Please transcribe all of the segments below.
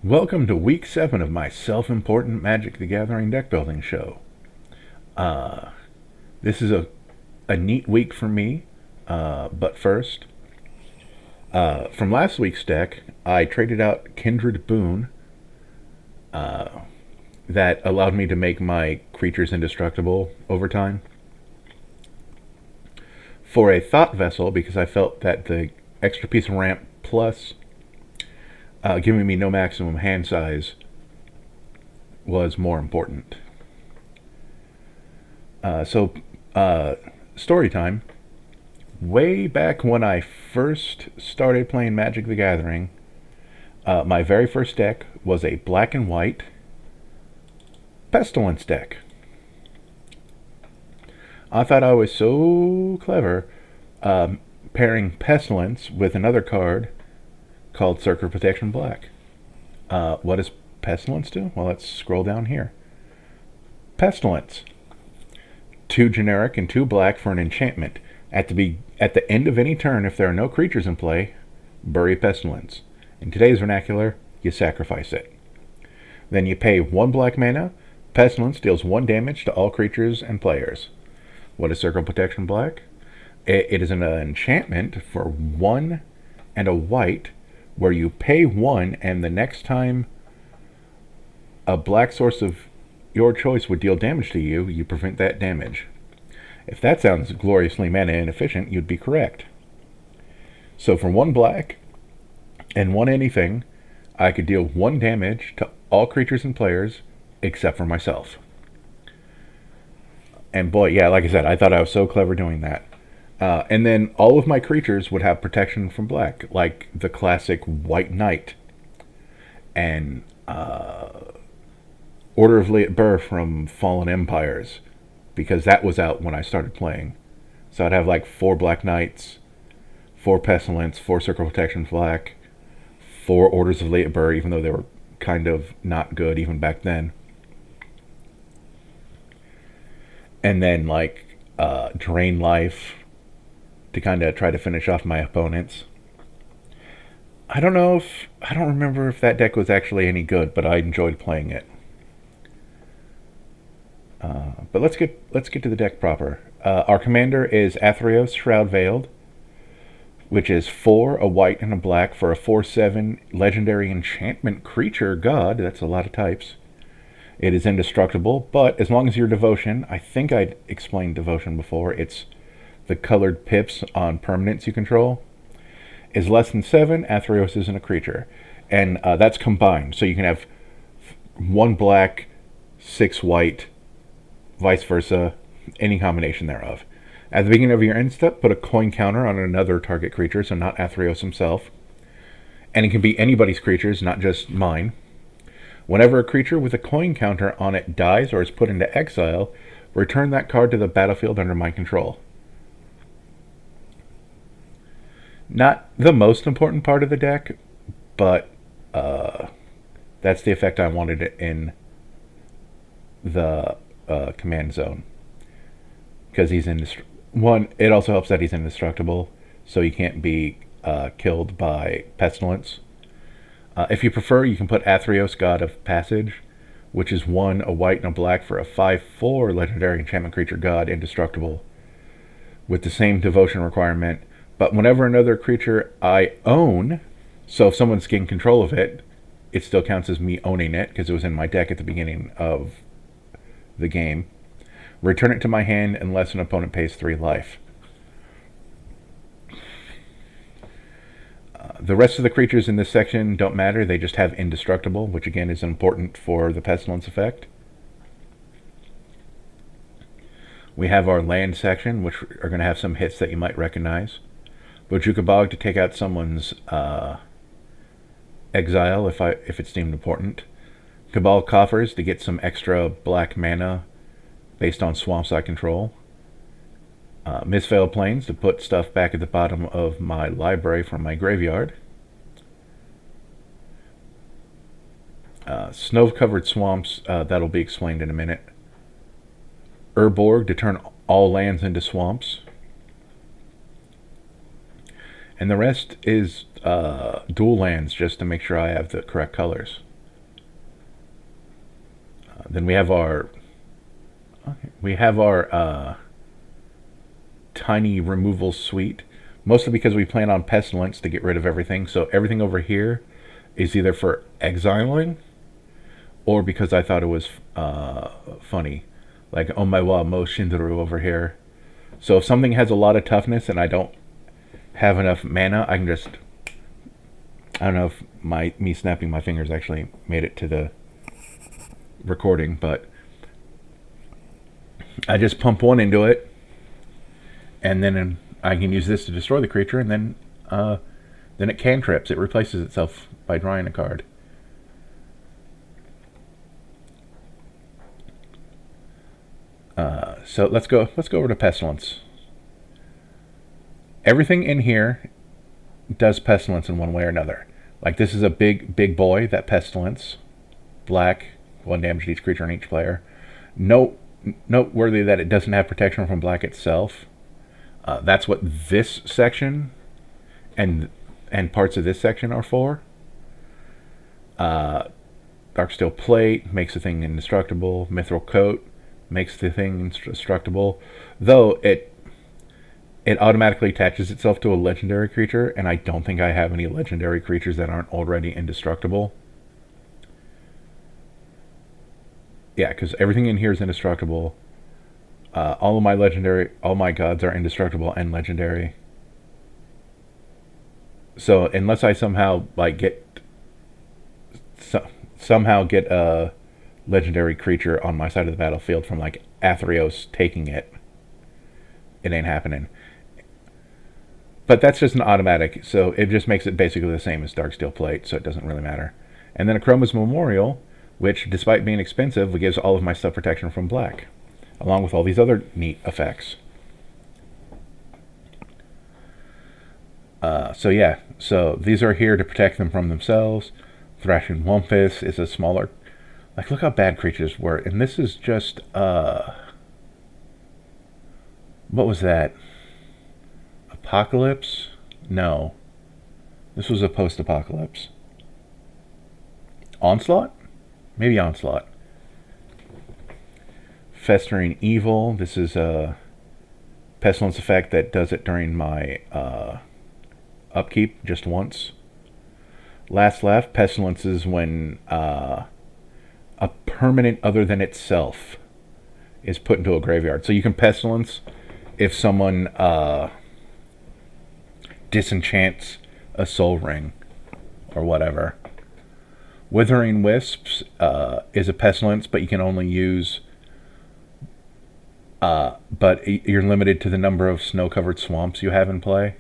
Welcome to week 7 of my self-important Magic the Gathering deck building show. Uh, this is a neat week for me, but first, from last week's deck, I traded out Kindred Boon that allowed me to make my creatures indestructible over time for a Thought Vessel because I felt that the extra piece of ramp plus giving me no maximum hand size was more important. Story time. Way back when I first started playing Magic the Gathering, my very first deck was a black and white Pestilence deck. I thought I was so clever pairing Pestilence with another card called Circle Protection Black. What does Pestilence do? Well, let's scroll down here. Pestilence. 2 generic and 2 black for an enchantment. At the end of any turn, if there are no creatures in play, bury Pestilence. In today's vernacular, you sacrifice it. Then you pay 1 black mana. Pestilence deals 1 damage to all creatures and players. What is Circle Protection Black? It is an enchantment for 1 and a white, where you pay 1 and the next time a black source of your choice would deal damage to you, you prevent that damage. If that sounds gloriously mana inefficient, you'd be correct. So for 1 black and 1 anything, I could deal 1 damage to all creatures and players except for myself. And boy, yeah, like I said, I thought I was so clever doing that. And then all of my creatures would have protection from black, like the classic White Knight and Order of Leat-Burr from Fallen Empires, because that was out when I started playing. So I'd have like 4 Black Knights, 4 Pestilence, 4 Circle Protection Black, 4 Orders of Leat-Burr, even though they were kind of not good even back then. And then like Drain Life to kind of try to finish off my opponents. I don't remember if that deck was actually any good, but I enjoyed playing it. But let's get to the deck proper. Our commander is Athreos, Shroud-Veiled, which is 4, a white and a black for a 4/7 legendary enchantment creature god. That's a lot of types. It is indestructible, but as long as your devotion, I think I'd explained devotion before, it's the colored pips on permanents you control, is less than 7, Athreos isn't a creature. And that's combined. So you can have 1 black, 6 white, vice versa, any combination thereof. At the beginning of your end step, put a coin counter on another target creature, so not Athreos himself. And it can be anybody's creatures, not just mine. Whenever a creature with a coin counter on it dies or is put into exile, return that card to the battlefield under my control. Not the most important part of the deck, but that's the effect I wanted it in the command zone. Because he's it also helps that he's indestructible, so he can't be killed by Pestilence. If you prefer, you can put Athreos, God of Passage, which is 1, a white and a black for a 5/4 legendary enchantment creature god, indestructible, with the same devotion requirement. But whenever another creature I own, so if someone's getting control of it, it still counts as me owning it, because it was in my deck at the beginning of the game. Return it to my hand unless an opponent pays 3 life. The rest of the creatures in this section don't matter, they just have indestructible, which again is important for the Pestilence effect. We have our land section, which are going to have some hits that you might recognize. Bojuka Bog to take out someone's exile if it's deemed important. Cabal Coffers to get some extra black mana based on swamps I control. Mistveiled Plains to put stuff back at the bottom of my library from my graveyard. Snow-covered swamps, that'll be explained in a minute. Urborg to turn all lands into swamps. And the rest is dual lands, just to make sure I have the correct colors. Then we have our tiny removal suite, mostly because we plan on pestilence to get rid of everything. So everything over here is either for exiling or because I thought it was funny. Like, oh my wa, Mo Shindaru over here. So if something has a lot of toughness and I don't have enough mana, I can just... I don't know if me snapping my fingers actually made it to the recording, but I just pump one into it, and then I can use this to destroy the creature, and then it cantrips. It replaces itself by drawing a card. So let's go over to Pestilence. Everything in here does Pestilence in one way or another. Like, this is a big boy, that Pestilence. Black, 1 damage to each creature on each player. Noteworthy that it doesn't have protection from black itself. That's what this section and parts of this section are for. Darksteel Plate makes the thing indestructible. Mithril Coat makes the thing indestructible. Though it automatically attaches itself to a legendary creature, and I don't think I have any legendary creatures that aren't already indestructible. Yeah, because everything in here is indestructible. All my gods are indestructible and legendary. So unless I somehow get a legendary creature on my side of the battlefield from like Athreos taking it, it ain't happening. But that's just an automatic, so it just makes it basically the same as Darksteel Plate, so it doesn't really matter. And then Chroma's Memorial, which, despite being expensive, gives all of my stuff protection from black, along with all these other neat effects. So these are here to protect them from themselves. Thrashing Wumpus is a smaller... Like, look how bad creatures were. And this is just, what was that? Apocalypse? No. This was a post-apocalypse. Onslaught? Maybe Onslaught. Festering Evil. This is a Pestilence effect that does it during my upkeep just once. Last Laugh. Pestilence is when a permanent other than itself is put into a graveyard. So you can Pestilence if someone disenchants a Soul Ring or whatever. Withering Wisps is a Pestilence, but you can only use... but you're limited to the number of snow-covered swamps you have in play.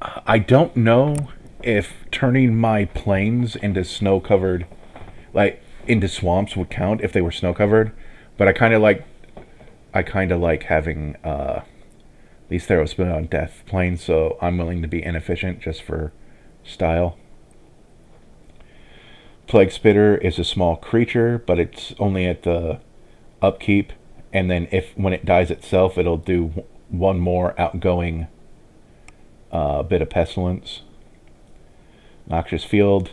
I don't know if turning my plains into snow-covered... like, into swamps would count if they were snow-covered, but I kind of like having these Theros spin on Death plains, so I'm willing to be inefficient just for style. Plague Spitter is a small creature, but it's only at the upkeep, and then when it dies itself, it'll do one more outgoing bit of Pestilence. Noxious Field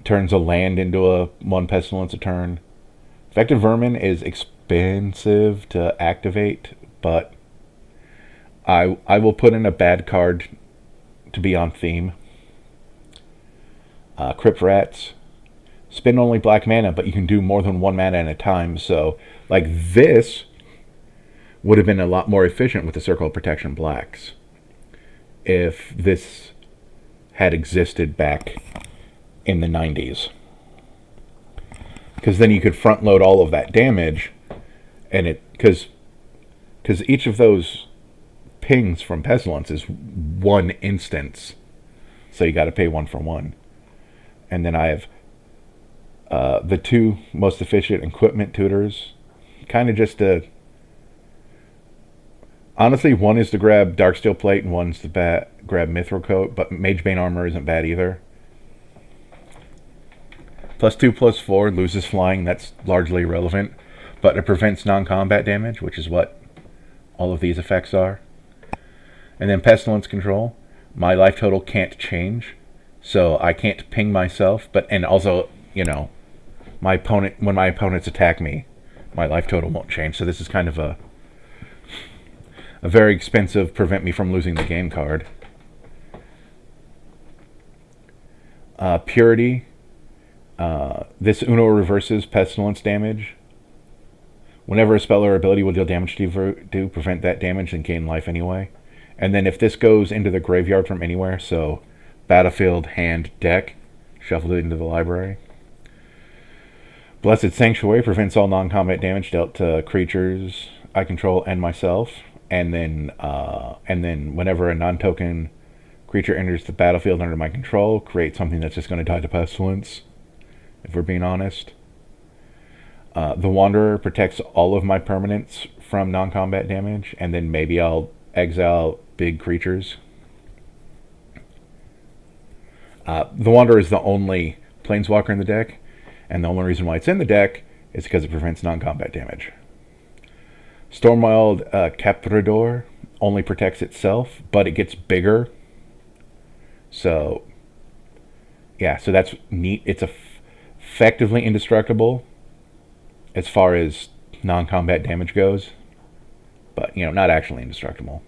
turns a land into a 1 Pestilence a turn. Effective Vermin is expensive to activate, but I will put in a bad card to be on theme. Crypt Rats. Spend only black mana, but you can do more than 1 mana at a time. So, like, this would have been a lot more efficient with the Circle of Protection blacks if this had existed back in the 90s. Because then you could front load all of that damage, and because each of those pings from Pestilence is 1 instance, so you got to pay 1 for 1. And then I have the 2 most efficient equipment tutors, kind of just to... Honestly, 1 is to grab Darksteel Plate and 1's to grab Mithril Coat, but Mage Bane Armor isn't bad either. +2/+4 loses flying, that's largely irrelevant, but it prevents non-combat damage, which is what all of these effects are. And then Pestilence Control. My life total can't change, so I can't ping myself, and also you know, when my opponents attack me, my life total won't change. So this is kind of a very expensive prevent me from losing the game card. Purity. This Uno reverses pestilence damage. Whenever a spell or ability will deal damage to you, prevent that damage and gain life anyway. And then if this goes into the graveyard from anywhere, so battlefield, hand, deck, shuffle it into the library. Blessed Sanctuary prevents all non-combat damage dealt to creatures I control and myself. And then whenever a non-token creature enters the battlefield under my control, create something that's just going to die to pestilence, if we're being honest. The Wanderer protects all of my permanents from non-combat damage, and then maybe I'll exile big creatures. The Wanderer is the only planeswalker in the deck, and the only reason why it's in the deck is because it prevents non-combat damage. Stormwild Caprador only protects itself, but it gets bigger. So, yeah, so that's neat. It's effectively indestructible as far as non-combat damage goes, but, not actually indestructible.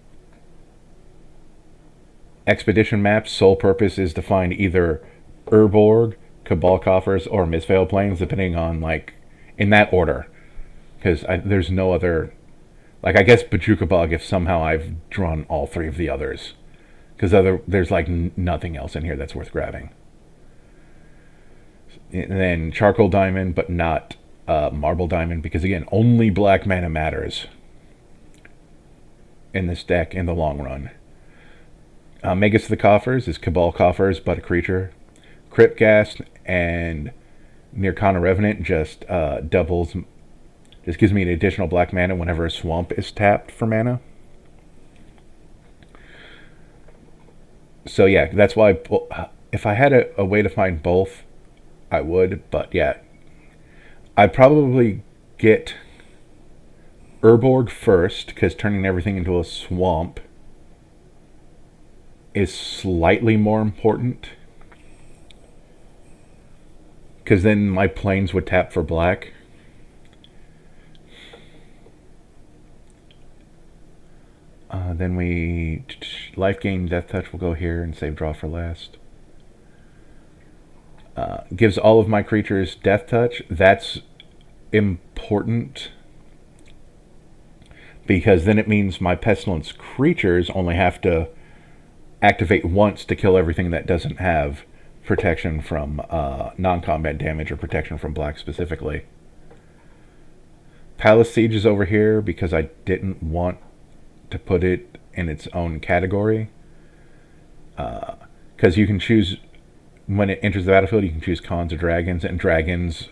Expedition Map's sole purpose is to find either Urborg, Cabal Coffers, or Mistveiled Plains, depending on, in that order. Because there's no other... I guess Bojuka Bug, if somehow I've drawn all three of the others. Because there's, nothing else in here that's worth grabbing. And then Charcoal Diamond, but not Marble Diamond, because, again, only black mana matters in this deck in the long run. Magus of the Coffers is Cabal Coffers, but a creature. Cryptghast and Nirkana Revenant just gives me an additional black mana whenever a swamp is tapped for mana. So yeah, that's why if I had a way to find both, I would. But yeah, I'd probably get Urborg first, because turning everything into a swamp is slightly more important. Because then my planes would tap for black. Then we... Life Gain, Death Touch will go here and save draw for last. Gives all of my creatures Death Touch. That's important, because then it means my Pestilence creatures only have to activate once to kill everything that doesn't have protection from non-combat damage or protection from black specifically. Palace Siege is over here because I didn't want to put it in its own category. Because you can choose, when it enters the battlefield, you can choose Khans or Dragons, and Dragons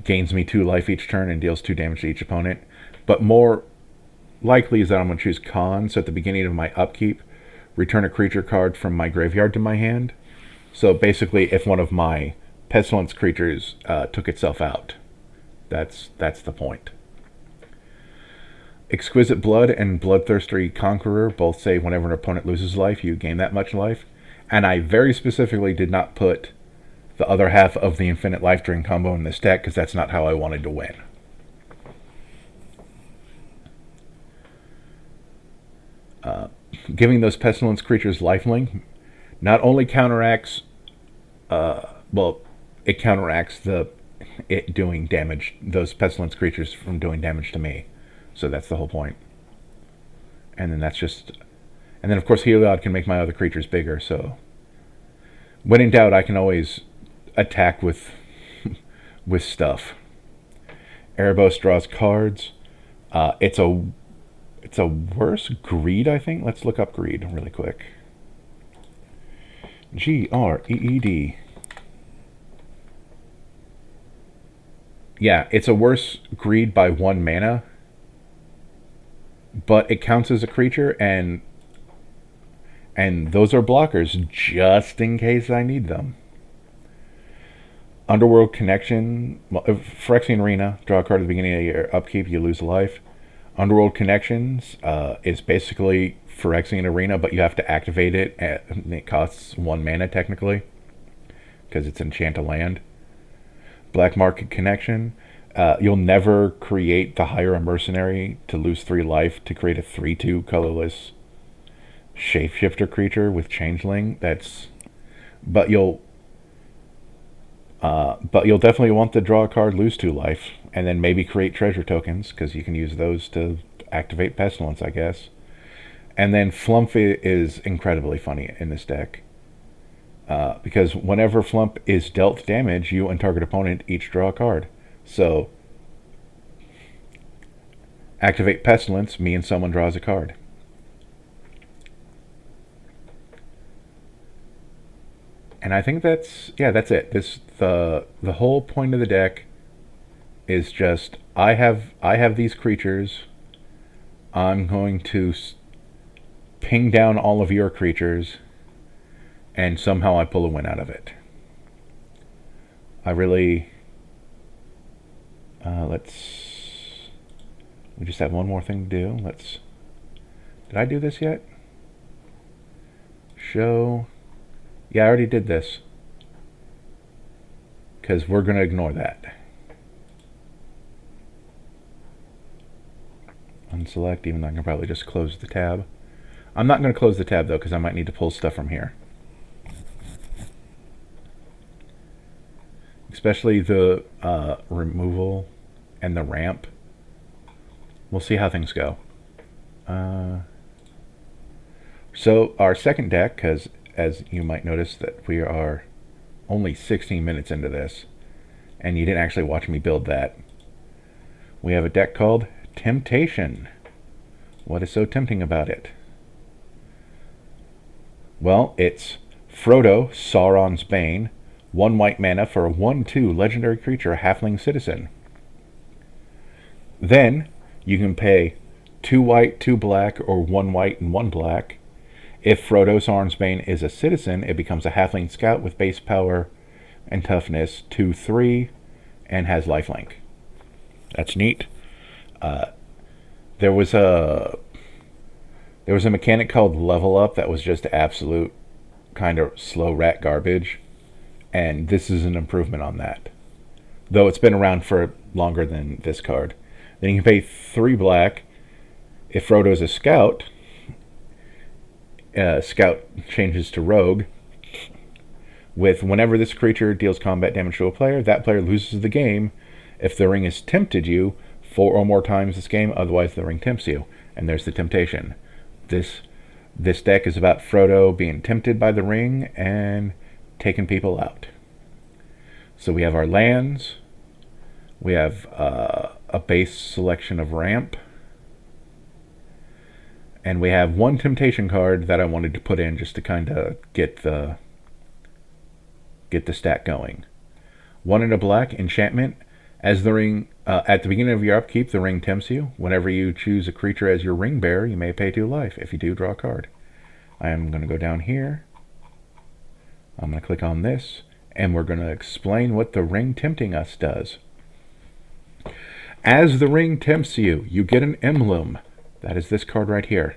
gains me 2 life each turn and deals 2 damage to each opponent. But more likely is that I'm going to choose Khans, so at the beginning of my upkeep, return a creature card from my graveyard to my hand. So basically, if one of my Pestilence creatures took itself out, that's the point. Exquisite Blood and Bloodthirsty Conqueror both say whenever an opponent loses life, you gain that much life. And I very specifically did not put the other half of the Infinite Life Drain combo in this deck, because that's not how I wanted to win. Giving those Pestilence creatures lifelink not only counteracts, it counteracts it doing damage, those Pestilence creatures from doing damage to me. So that's the whole point. And then and then of course Heliod can make my other creatures bigger, so when in doubt I can always attack with stuff. Erebos draws cards. It's a worse Greed, I think. Let's look up Greed really quick. Greed. Yeah, it's a worse Greed by 1 mana, but it counts as a creature, and those are blockers just in case I need them. Underworld Connection, Phyrexian Arena, draw a card at the beginning of your upkeep, you lose a life. Underworld Connections is basically Phyrexian Arena, but you have to activate it, and it costs 1 mana technically. because it's enchant a land. Black Market Connection. You'll never create the Hire a Mercenary to lose 3 life to create a 3/2 colorless shapeshifter creature with Changeling. But you'll definitely want to draw a card, lose 2 life, and then maybe create treasure tokens, because you can use those to activate Pestilence, I guess. And then Flump is incredibly funny in this deck. Because whenever Flump is dealt damage, you and target opponent each draw a card. So, activate Pestilence, me and someone draws a card. And I think that's it. The whole point of the deck is just I have these creatures. I'm going to ping down all of your creatures, and somehow I pull a win out of it. I really we just have one more thing to do. Did I do this yet? Show. Yeah, I already did this, because we're going to ignore that. Unselect, even though I can probably just close the tab. I'm not going to close the tab, though, because I might need to pull stuff from here. Especially the removal and the ramp. We'll see how things go. So our second deck, because as you might notice that we are only 16 minutes into this, and you didn't actually watch me build that. We have a deck called Temptation. What is so tempting about it? Well, it's Frodo, Sauron's Bane, 1 white mana for a 1/2 legendary creature, halfling citizen. Then you can pay 2 white, 2 black, or 1 white and 1 black. If Frodo, Sauron's Bane is a citizen, it becomes a halfling scout with base power and toughness 2/3 and has lifelink. That's neat. There was a mechanic called Level Up that was just absolute kind of slow rat garbage, and this is an improvement on that. Though it's been around for longer than this card. Then you can pay 3 black. If Frodo's a scout, scout changes to rogue. With whenever this creature deals combat damage to a player, that player loses the game if the ring has tempted you 4 or more times this game, otherwise the ring tempts you. And there's the temptation. This deck is about Frodo being tempted by the ring and taking people out. So we have our lands. We have a base selection of ramp. And we have 1 temptation card that I wanted to put in just to kind of get the stack going. 1 and a black enchantment. As the ring at the beginning of your upkeep, the ring tempts you. Whenever you choose a creature as your ring bearer, you may pay 2 life. If you do, draw a card. I am going to go down here. I'm going to click on this, and we're going to explain what the ring tempting us does. As the ring tempts you, you get an emblem. That is this card right here.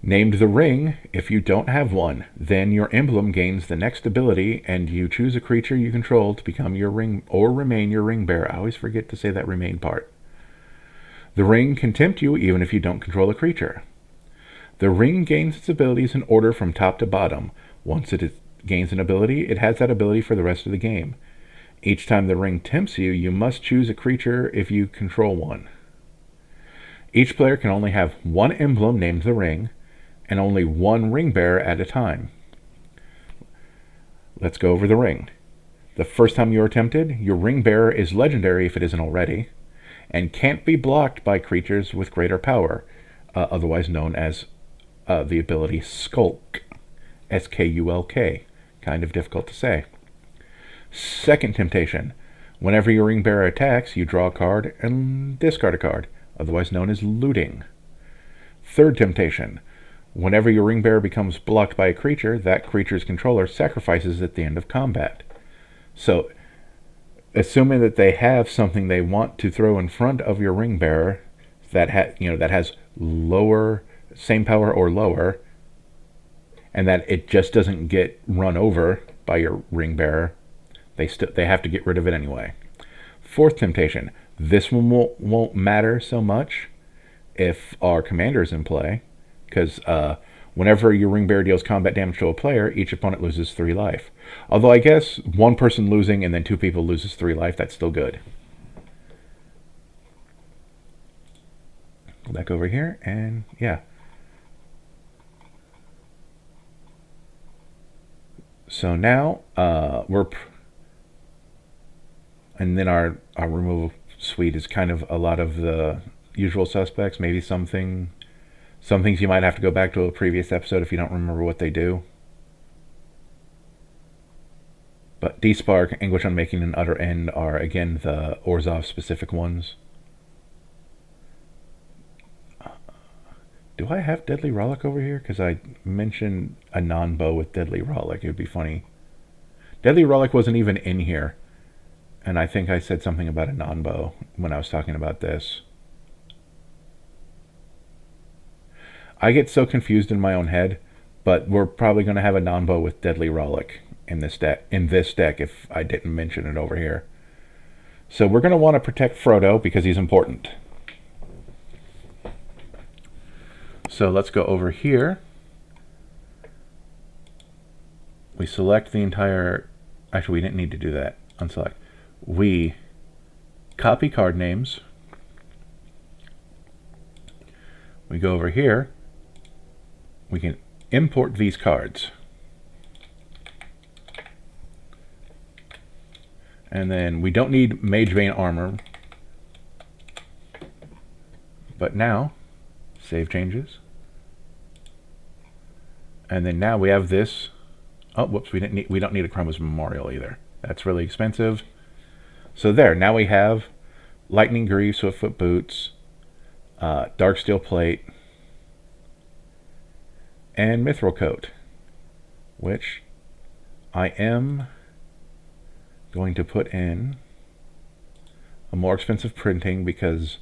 Named the ring. If you don't have one, then your emblem gains the next ability, and you choose a creature you control to become your ring or remain your ring bearer. I always forget to say that remain part. The ring can tempt you even if you don't control a creature. The ring gains its abilities in order from top to bottom. Once it gains an ability, it has that ability for the rest of the game. Each time the ring tempts you, you must choose a creature if you control one. Each player can only have 1 emblem named the ring, and only 1 ring bearer at a time. Let's go over the ring. The first time you are tempted, your ring bearer is legendary if it isn't already, and can't be blocked by creatures with greater power, otherwise known as the ability Skulk. S-K-U-L-K. Kind of difficult to say. Second temptation. Whenever your ring bearer attacks, you draw a card and discard a card, otherwise known as looting. Third temptation. Whenever your ring bearer becomes blocked by a creature, that creature's controller sacrifices at the end of combat. So, assuming that they have something they want to throw in front of your ring bearer that has lower, same power or lower, and that it just doesn't get run over by your ring bearer. They have to get rid of it anyway. Fourth temptation. This one won't matter so much if our commander's in play, because whenever your ring bearer deals combat damage to a player, each opponent loses 3 life. Although I guess one person losing and then 2 people loses 3 life, that's still good. Go back over here, and yeah. So now and then our removal suite is kind of a lot of the usual suspects. Maybe some things you might have to go back to a previous episode if you don't remember what they do. But Despark, Anguish Unmaking, and Utter End are again the Orzhov specific ones. Do I have Deadly Rollick over here? Because I mentioned a non-bow with Deadly Rollick. It would be funny. Deadly Rollick wasn't even in here. And I think I said something about a non-bow when I was talking about this. I get so confused in my own head, but we're probably going to have a non-bow with Deadly Rollick in this deck if I didn't mention it over here. So we're going to want to protect Frodo because he's important. So let's go over here. We select the entire... Actually, we didn't need to do that. Unselect. We copy card names. We go over here. We can import these cards. And then we don't need Mage Bane armor. But now, save changes. And then now we have this. Oh, whoops, we don't need a Chroma's Memorial either. That's really expensive. So there, now we have Lightning Greaves, Swiftfoot Boots, Darksteel Plate, and Mithril Coat, which I am going to put in a more expensive printing because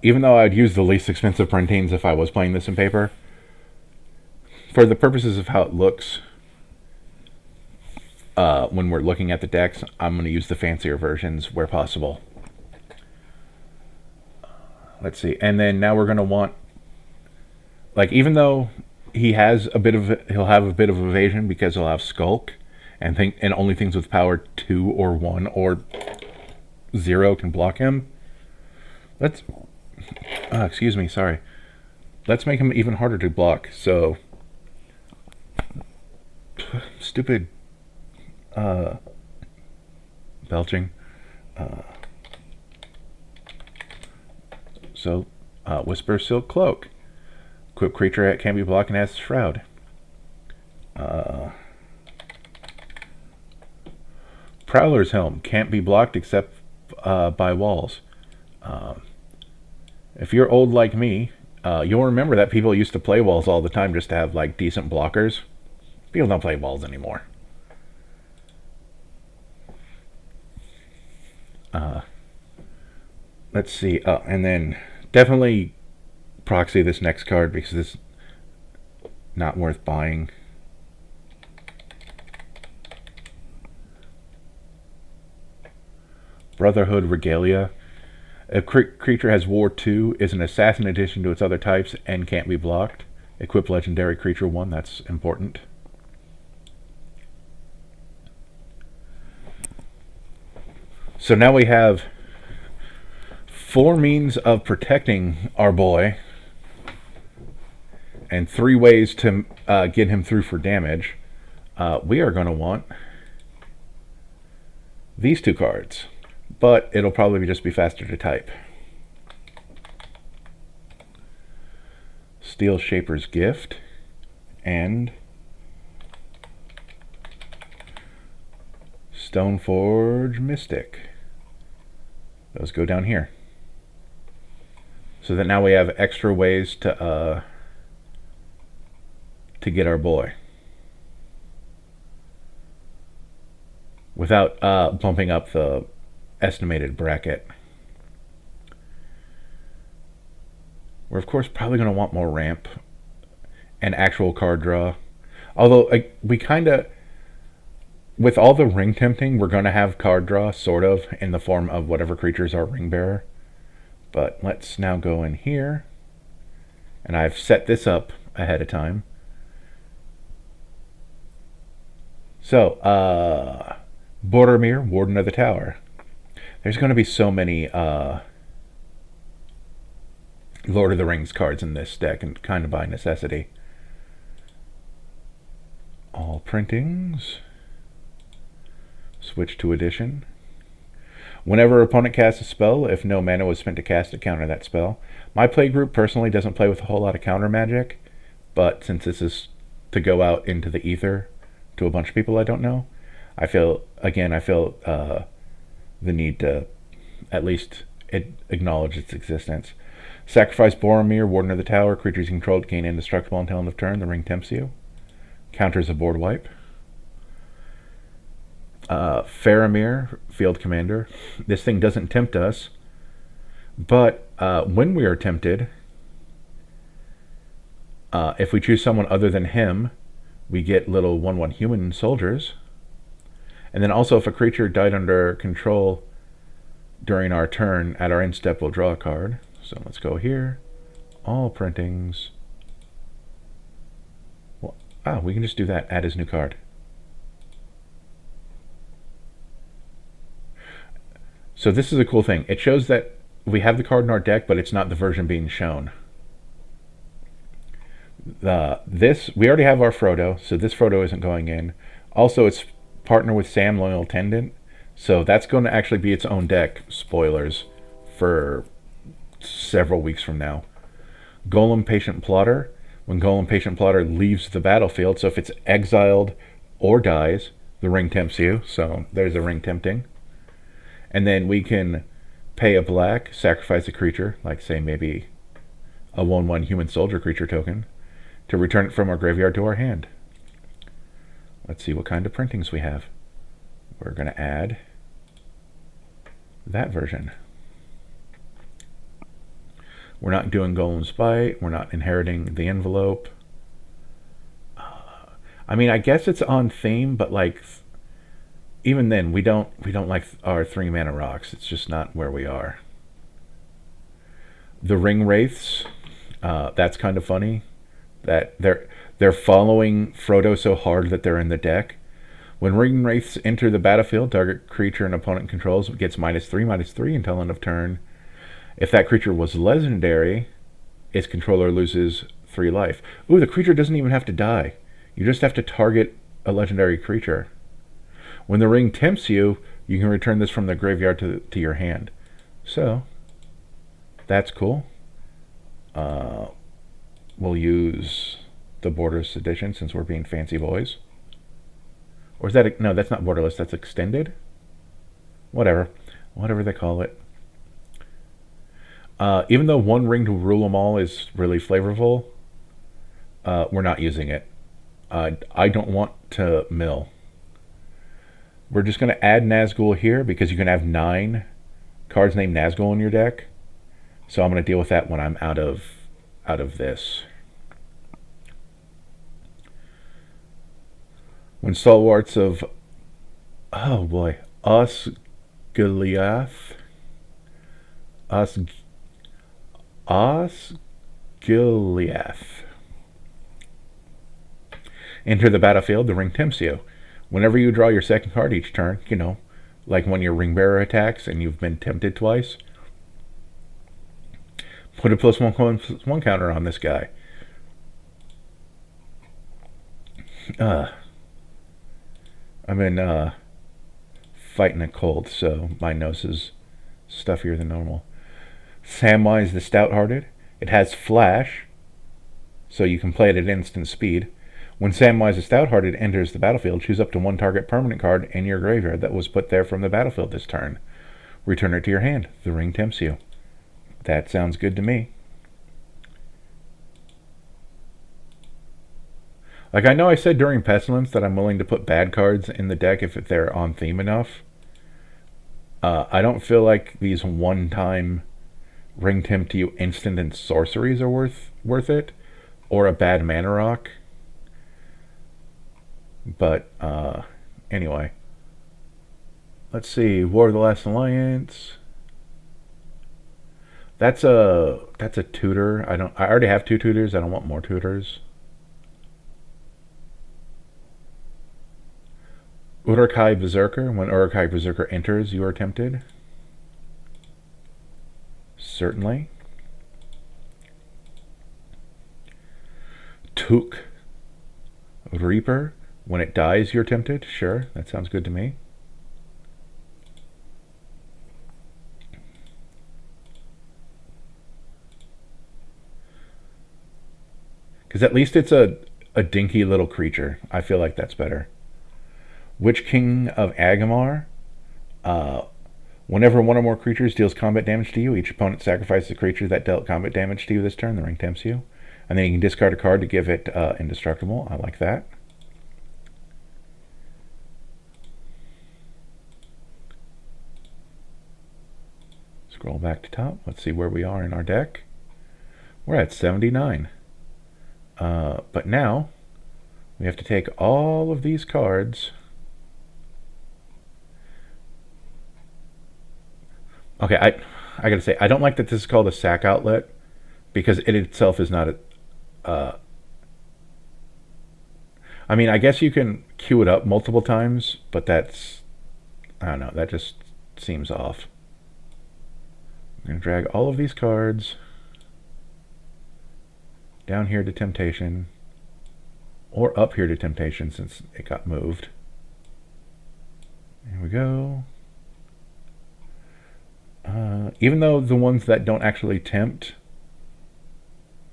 even though I'd use the least expensive printings if I was playing this in paper, for the purposes of how it looks when we're looking at the decks, I'm going to use the fancier versions where possible. Let's see. And then now we're going to want, like, even though he'll have a bit of evasion because he'll have Skulk, and only things with power 2 or 1 or 0 can block him. Excuse me, sorry. Let's make him even harder to block. So, stupid belching. Whisper Silk Cloak. Equip creature that can be blocked and has Shroud. Prowler's Helm can't be blocked except by walls. If you're old like me, you'll remember that people used to play walls all the time just to have like decent blockers. People don't play walls anymore. Let's see. And then definitely proxy this next card because it's not worth buying. Brotherhood Regalia. A creature has War 2, is an assassin in addition to its other types, and can't be blocked. Equip Legendary Creature 1, that's important. So now we have 4 means of protecting our boy, and 3 ways to get him through for damage. We are going to want these 2 cards, but it'll probably just be faster to type. Steel Shaper's Gift and Stoneforge Mystic. Those go down here. So that now we have extra ways to get our boy without bumping up the estimated bracket. We're of course probably going to want more ramp, and actual card draw. Although we kind of, with all the ring tempting, we're going to have card draw sort of in the form of whatever creatures are ring bearer. But let's now go in here, and I've set this up ahead of time. So, Boromir, Warden of the Tower. There's going to be so many Lord of the Rings cards in this deck, and kind of by necessity. All printings. Switch to edition. Whenever opponent casts a spell, if no mana was spent to cast it, counter that spell. My play group personally doesn't play with a whole lot of counter magic, but since this is to go out into the ether to a bunch of people I don't know, I feel the need to at least acknowledge its existence. Sacrifice Boromir, Warden of the Tower. Creatures controlled gain indestructible until end of turn. The ring tempts you. Counters a board wipe. Faramir, Field Commander. This thing doesn't tempt us, but when we are tempted, if we choose someone other than him, we get little 1/1 human soldiers. And then also if a creature died under control during our turn, at our end step we'll draw a card. So let's go here. All printings. Well, we can just do that. Add his new card. So this is a cool thing. It shows that we have the card in our deck, but it's not the version being shown. We already have our Frodo, so this Frodo isn't going in. Also, it's partner with Sam, Loyal Attendant, so that's going to actually be its own deck. Spoilers for several weeks from now. Golem Patient Plotter. When Golem Patient Plotter leaves the battlefield, so if it's exiled or dies, the ring tempts you. So there's a ring tempting. And then we can pay a black, sacrifice a creature, like say maybe a 1/1 human soldier creature token, to return it from our graveyard to our hand. Let's see what kind of printings we have. We're going to add that version. We're not doing Golem's Bite. We're not inheriting the envelope. I mean, I guess it's on theme, but like, even then, we don't like our 3-mana rocks. It's just not where we are. The Ring Wraiths, that's kind of funny. That they're following Frodo so hard that they're in the deck. When Ring Wraiths enter the battlefield, target creature an opponent controls gets -3/-3 until end of turn. If that creature was legendary, its controller loses 3 life. Ooh, the creature doesn't even have to die. You just have to target a legendary creature. When the ring tempts you, you can return this from the graveyard to your hand. So, that's cool. We'll use the Borderless edition since we're being fancy boys. Or is that... no, that's not Borderless, that's Extended? Whatever they call it. Even though one ring to rule them all is really flavorful, we're not using it. I don't want to mill. We're just going to add Nazgul here because you can have 9 cards named Nazgul in your deck. So I'm going to deal with that when I'm out of this. When Stalwarts of... oh boy. Osgiliath enter the battlefield, the ring tempts you. Whenever you draw your second card each turn, you know, like when your ring bearer attacks and you've been tempted twice, put a +1/+1 counter on this guy. I've been fighting a cold, so my nose is stuffier than normal. Samwise the Stout-Hearted. It has Flash, so you can play it at instant speed. When Samwise the Stout-Hearted enters the battlefield, choose up to 1 target permanent card in your graveyard that was put there from the battlefield this turn. Return it to your hand. The ring tempts you. That sounds good to me. Like, I know I said during Pestilence that I'm willing to put bad cards in the deck if they're on theme enough. I don't feel like these one-time ring tempt you instant and sorceries are worth it. or a bad mana rock. But anyway, let's see. War of the Last Alliance. That's a tutor. I already have 2 tutors. I don't want more tutors. Uruk-hai Berserker. When Uruk-hai Berserker enters, you are tempted. Certainly. Tuk Reaper. When it dies, you're tempted. Sure, that sounds good to me. Because at least it's a dinky little creature. I feel like that's better. Witch King of Agamar. Whenever one or more creatures deals combat damage to you, each opponent sacrifices a creature that dealt combat damage to you this turn. The ring tempts you. And then you can discard a card to give it indestructible. I like that. Scroll back to top. Let's see where we are in our deck. We're at 79. But now we have to take all of these cards. Okay, I gotta say, I don't like that this is called a sack outlet, because it itself is not a... I mean, I guess you can queue it up multiple times, but that's... I don't know, that just seems off. I'm going to drag all of these cards down here to Temptation, or up here to Temptation since it got moved. There we go. Even though the ones that don't actually tempt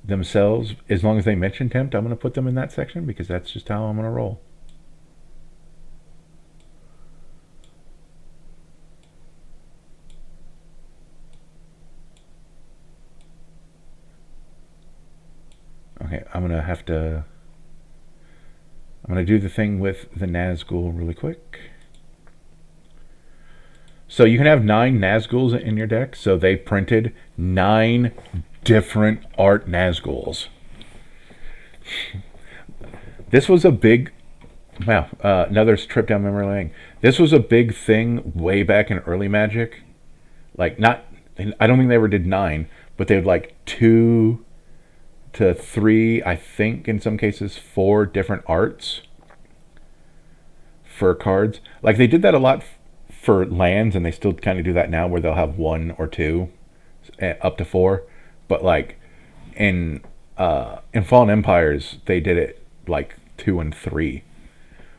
themselves, as long as they mention tempt, I'm going to put them in that section because that's just how I'm going to roll. Okay, I'm going to do the thing with the Nazgul really quick. So you can have 9 Nazguls in your deck. So they printed 9 different art Nazguls. This was a big... Wow, another trip down memory lane. This was a big thing way back in early Magic. Like, not... I don't think they ever did 9, but they had like 2 to 3, I think in some cases 4 different arts for cards. Like, they did that a lot for lands, and they still kind of do that now, where they'll have 1 or 2 up to 4. But like in Fallen Empires, they did it like 2 and 3,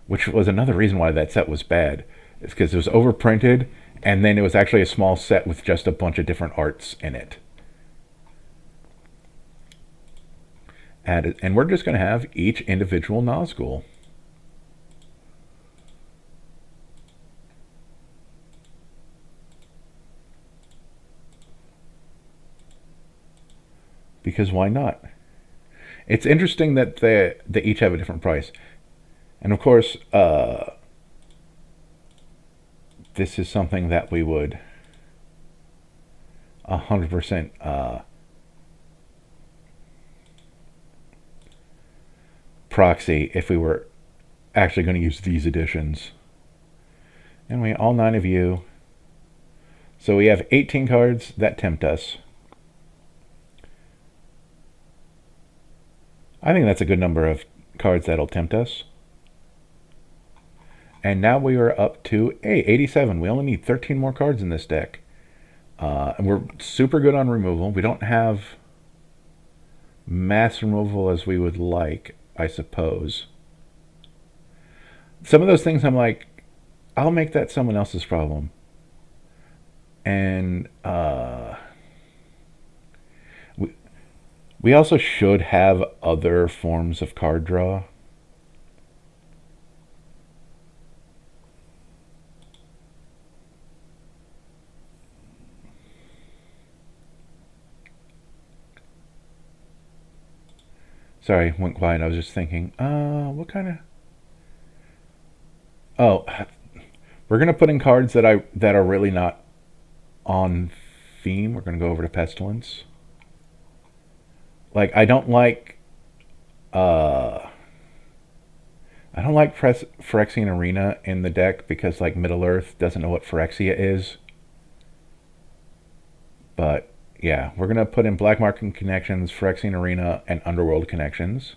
which was another reason why that set was bad. It's because it was overprinted, and then it was actually a small set with just a bunch of different arts in it. And we're just going to have each individual Nazgul. Because why not? It's interesting that they each have a different price. And of course, this is something that we would 100% proxy if we were actually going to use these editions. Anyway, all 9 of you. So we have 18 cards that tempt us. I think that's a good number of cards that'll tempt us. And now we are up to 87. We only need 13 more cards in this deck. And we're super good on removal. We don't have mass removal as we would like, I suppose. Some of those things I'm like, I'll make that someone else's problem. And we also should have other forms of card draw. Sorry, went quiet. I was just thinking, what kind of... Oh, we're going to put in cards that are really not on theme. We're going to go over to Pestilence. Like, I don't like I don't like Phyrexian Arena in the deck because like Middle Earth doesn't know what Phyrexia is. But yeah, we're gonna put in Black Market Connections, Phyrexian Arena, and Underworld Connections.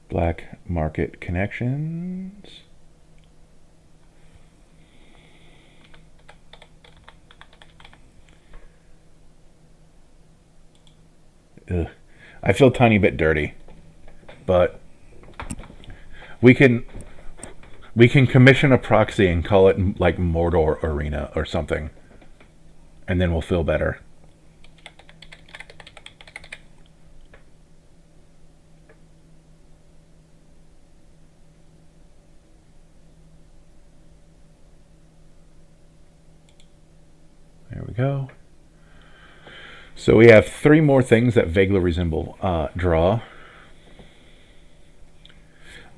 Black Market Connections. Ugh. I feel a tiny bit dirty, but we can commission a proxy and call it like Mordor Arena or something, and then we'll feel better. There we go. So we have 3 more things that vaguely resemble draw.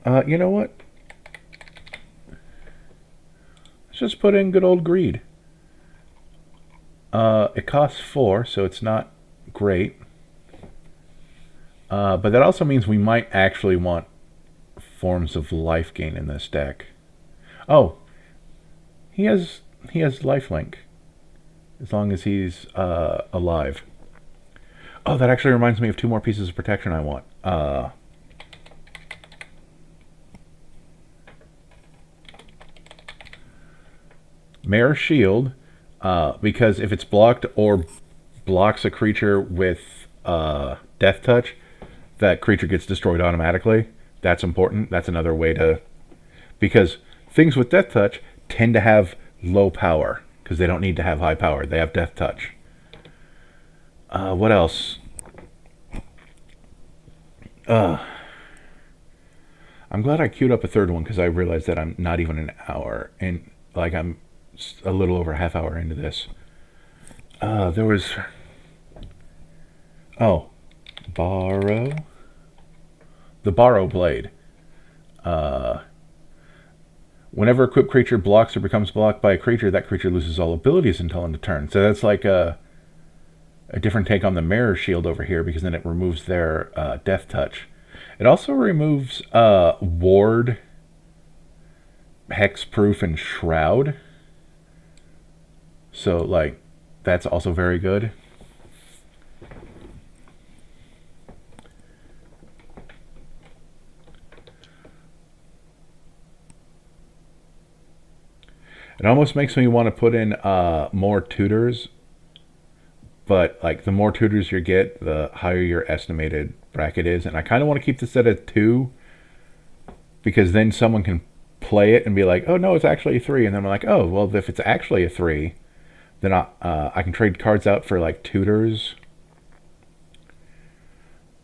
You know what? Let's just put in good old greed. It costs 4, so it's not great. But that also means we might actually want forms of life gain in this deck. Oh, he has lifelink, as long as he's alive. Oh, that actually reminds me of 2 more pieces of protection I want. Mare's Shield, because if it's blocked or blocks a creature with Death Touch, that creature gets destroyed automatically. That's important. That's another way to... Because things with Death Touch tend to have low power, because they don't need to have high power. They have Death Touch. What else? I'm glad I queued up a third one, because I realized that I'm not even an hour, and like I'm a little over a half hour into this. There was... Oh. Borrow. The Borrow Blade. Whenever a equipped creature blocks or becomes blocked by a creature, that creature loses all abilities until end of turn. So that's like a different take on the Mirror Shield over here, because then it removes their Death Touch. It also removes Ward, Hexproof, and Shroud. So, like, that's also very good. It almost makes me want to put in more tutors, but like the more tutors you get, the higher your estimated bracket is, and I kind of want to keep this at a 2, because then someone can play it and be like, oh no, it's actually a 3, and then I'm like, oh well, if it's actually a 3, then I can trade cards out for like tutors,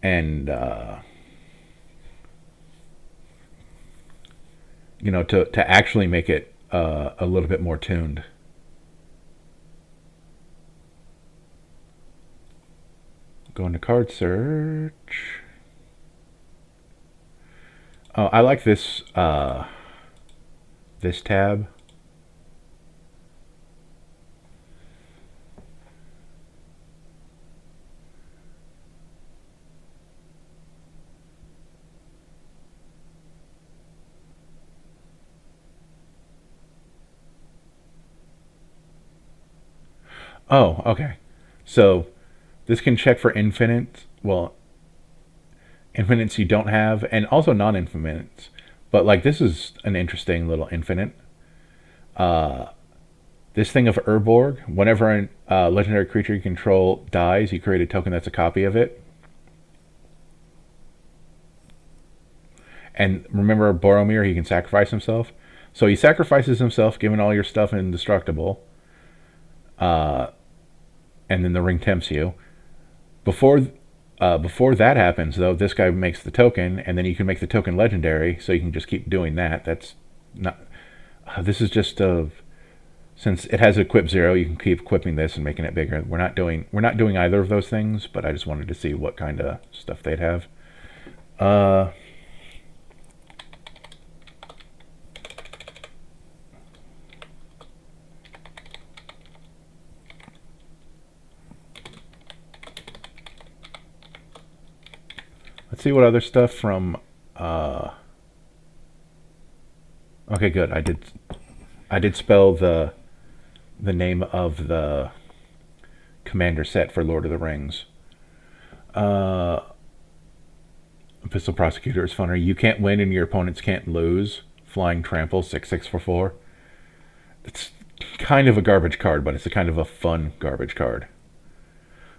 and you know, to actually make it a little bit more tuned. Go into card search. Oh, I like this this tab. Oh, okay. So this can check for infinites. Well, infinites you don't have, and also non-infinites. But like this is an interesting little infinite. This thing of Urborg, whenever a legendary creature you control dies, you create a token that's a copy of it. And remember Boromir, he can sacrifice himself. So he sacrifices himself, giving all your stuff indestructible. And then the ring tempts you. Before that happens, though, this guy makes the token, and then you can make the token legendary, so you can just keep doing that. That's not... this is just a... Since it has equip 0, you can keep equipping this and making it bigger. We're not doing either of those things, but I just wanted to see what kind of stuff they'd have. Let's see what other stuff from... Okay, good. I did spell the name of the commander set for Lord of the Rings. Pistol Prosecutor is funner. You can't win and your opponents can't lose. Flying Trample, 6/6 for 4. It's kind of a garbage card, but it's a kind of a fun garbage card.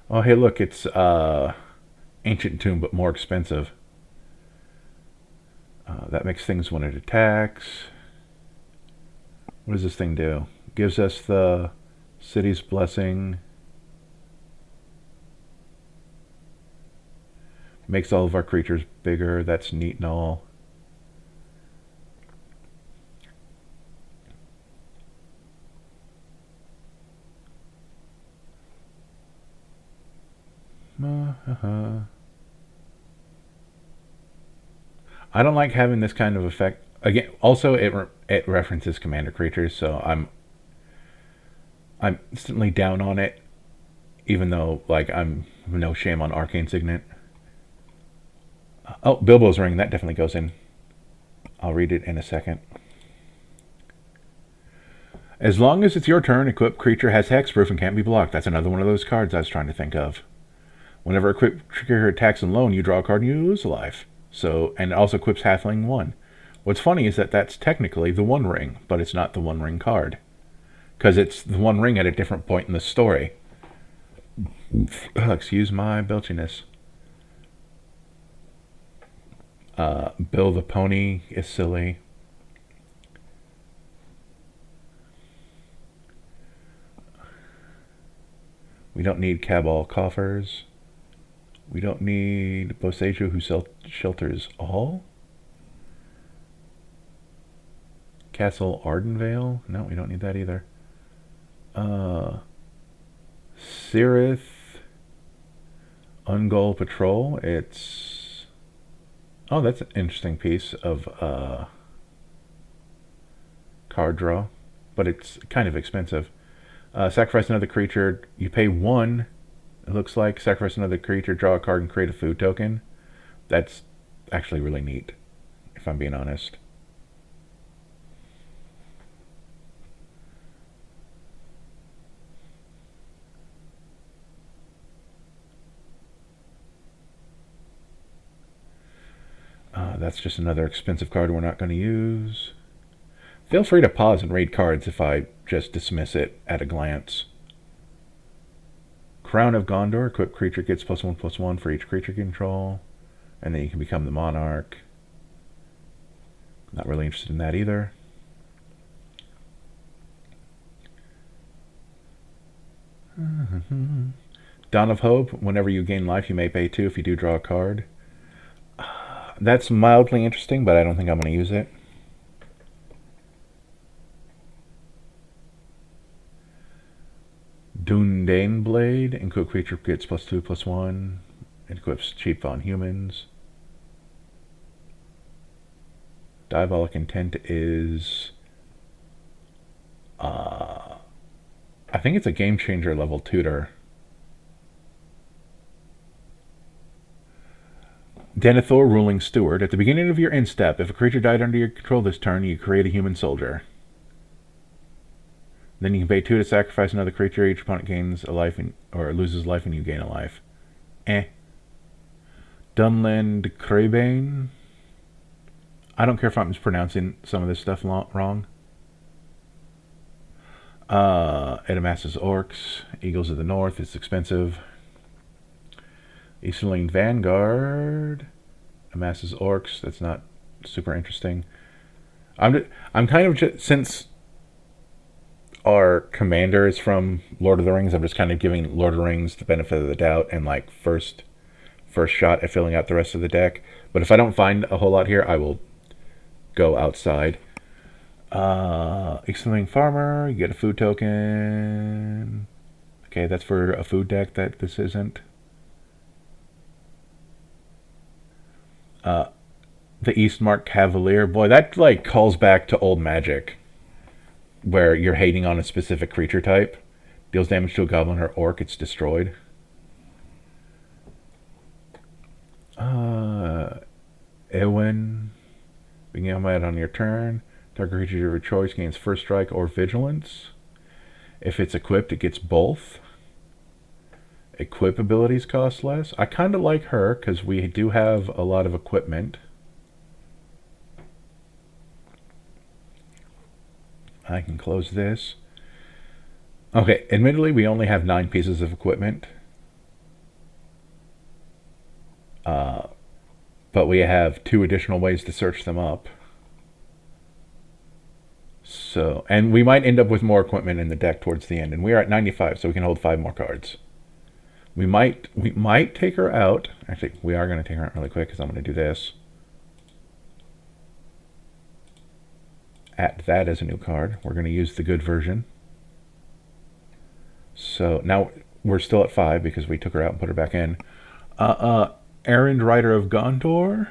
Oh, hey, look, it's Ancient Tomb, but more expensive. That makes things when it attacks. What does this thing do? Gives us the City's Blessing. Makes all of our creatures bigger. That's neat and all. I don't like having this kind of effect. Again, also it references commander creatures, so I'm instantly down on it, even though like I'm no shame on Arcane Signet. Oh, Bilbo's Ring, that definitely goes in. I'll read it in a second. As long as it's your turn, equipped creature has hexproof and can't be blocked. That's another one of those cards I was trying to think of. Whenever a equipped creature attacks alone, you draw a card and you lose a life. So, and it also equips Halfling 1. What's funny is that that's technically the One Ring, but it's not the One Ring card. Because it's the One Ring at a different point in the story. Excuse my belchiness. Bill the Pony is silly. We don't need Cabal Coffers. We don't need Boseiju, who shelters all. Castle Ardenvale? No, we don't need that either. Sirith Ungol Patrol. It's... Oh, that's an interesting piece of card draw. But it's kind of expensive. Sacrifice another creature. You pay 1... It looks like sacrifice another creature, draw a card, and create a food token. That's actually really neat, if I'm being honest. That's just another expensive card we're not going to use. Feel free to pause and read cards if I just dismiss it at a glance. Crown of Gondor, equipped creature gets +1/+1 for each creature control. And then you can become the monarch. Not really interested in that either. Dawn of Hope, whenever you gain life, you may pay 2 if you do draw a card. That's mildly interesting, but I don't think I'm going to use it. Dundane Blade, equipped creature gets +2/+1. It equips cheap on humans. Diabolic Intent is... I think it's a Game Changer level tutor. Denethor, Ruling Steward. At the beginning of your end step, if a creature died under your control this turn, you create a human soldier. Then you can pay 2 to sacrifice another creature. Each opponent gains a life or loses life and you gain a life. Dunland Crabane. I don't care if I'm mispronouncing some of this stuff wrong. It amasses orcs. Eagles of the North. It's expensive. Easterling Vanguard. Amasses orcs. That's not super interesting. I'm kind of just, since our commander is from Lord of the Rings, I'm just kind of giving Lord of the Rings the benefit of the doubt and like first shot at filling out the rest of the deck. But if I don't find a whole lot here, I will go outside. Easterling Farmer, you get a food token. Okay, that's for a food deck that this isn't. The Eastmark Cavalier. Boy, that like calls back to old Magic, where you're hating on a specific creature type. Deals damage to a goblin or orc, it's destroyed. Eowyn, being combat on your turn. Target creature of your choice gains first strike or vigilance. If it's equipped, it gets both. Equip abilities cost less. I kind of like her because we do have a lot of equipment. I can close this. Okay, admittedly, we only have 9 pieces of equipment. But we have 2 additional ways to search them up. So, and we might end up with more equipment in the deck towards the end. And we are at 95, so we can hold 5 more cards. We might take her out. Actually, we are going to take her out really quick because I'm going to do this. Add that as a new card. We're going to use the good version. So now we're still at 5 because we took her out and put her back in. Errand Rider of Gondor.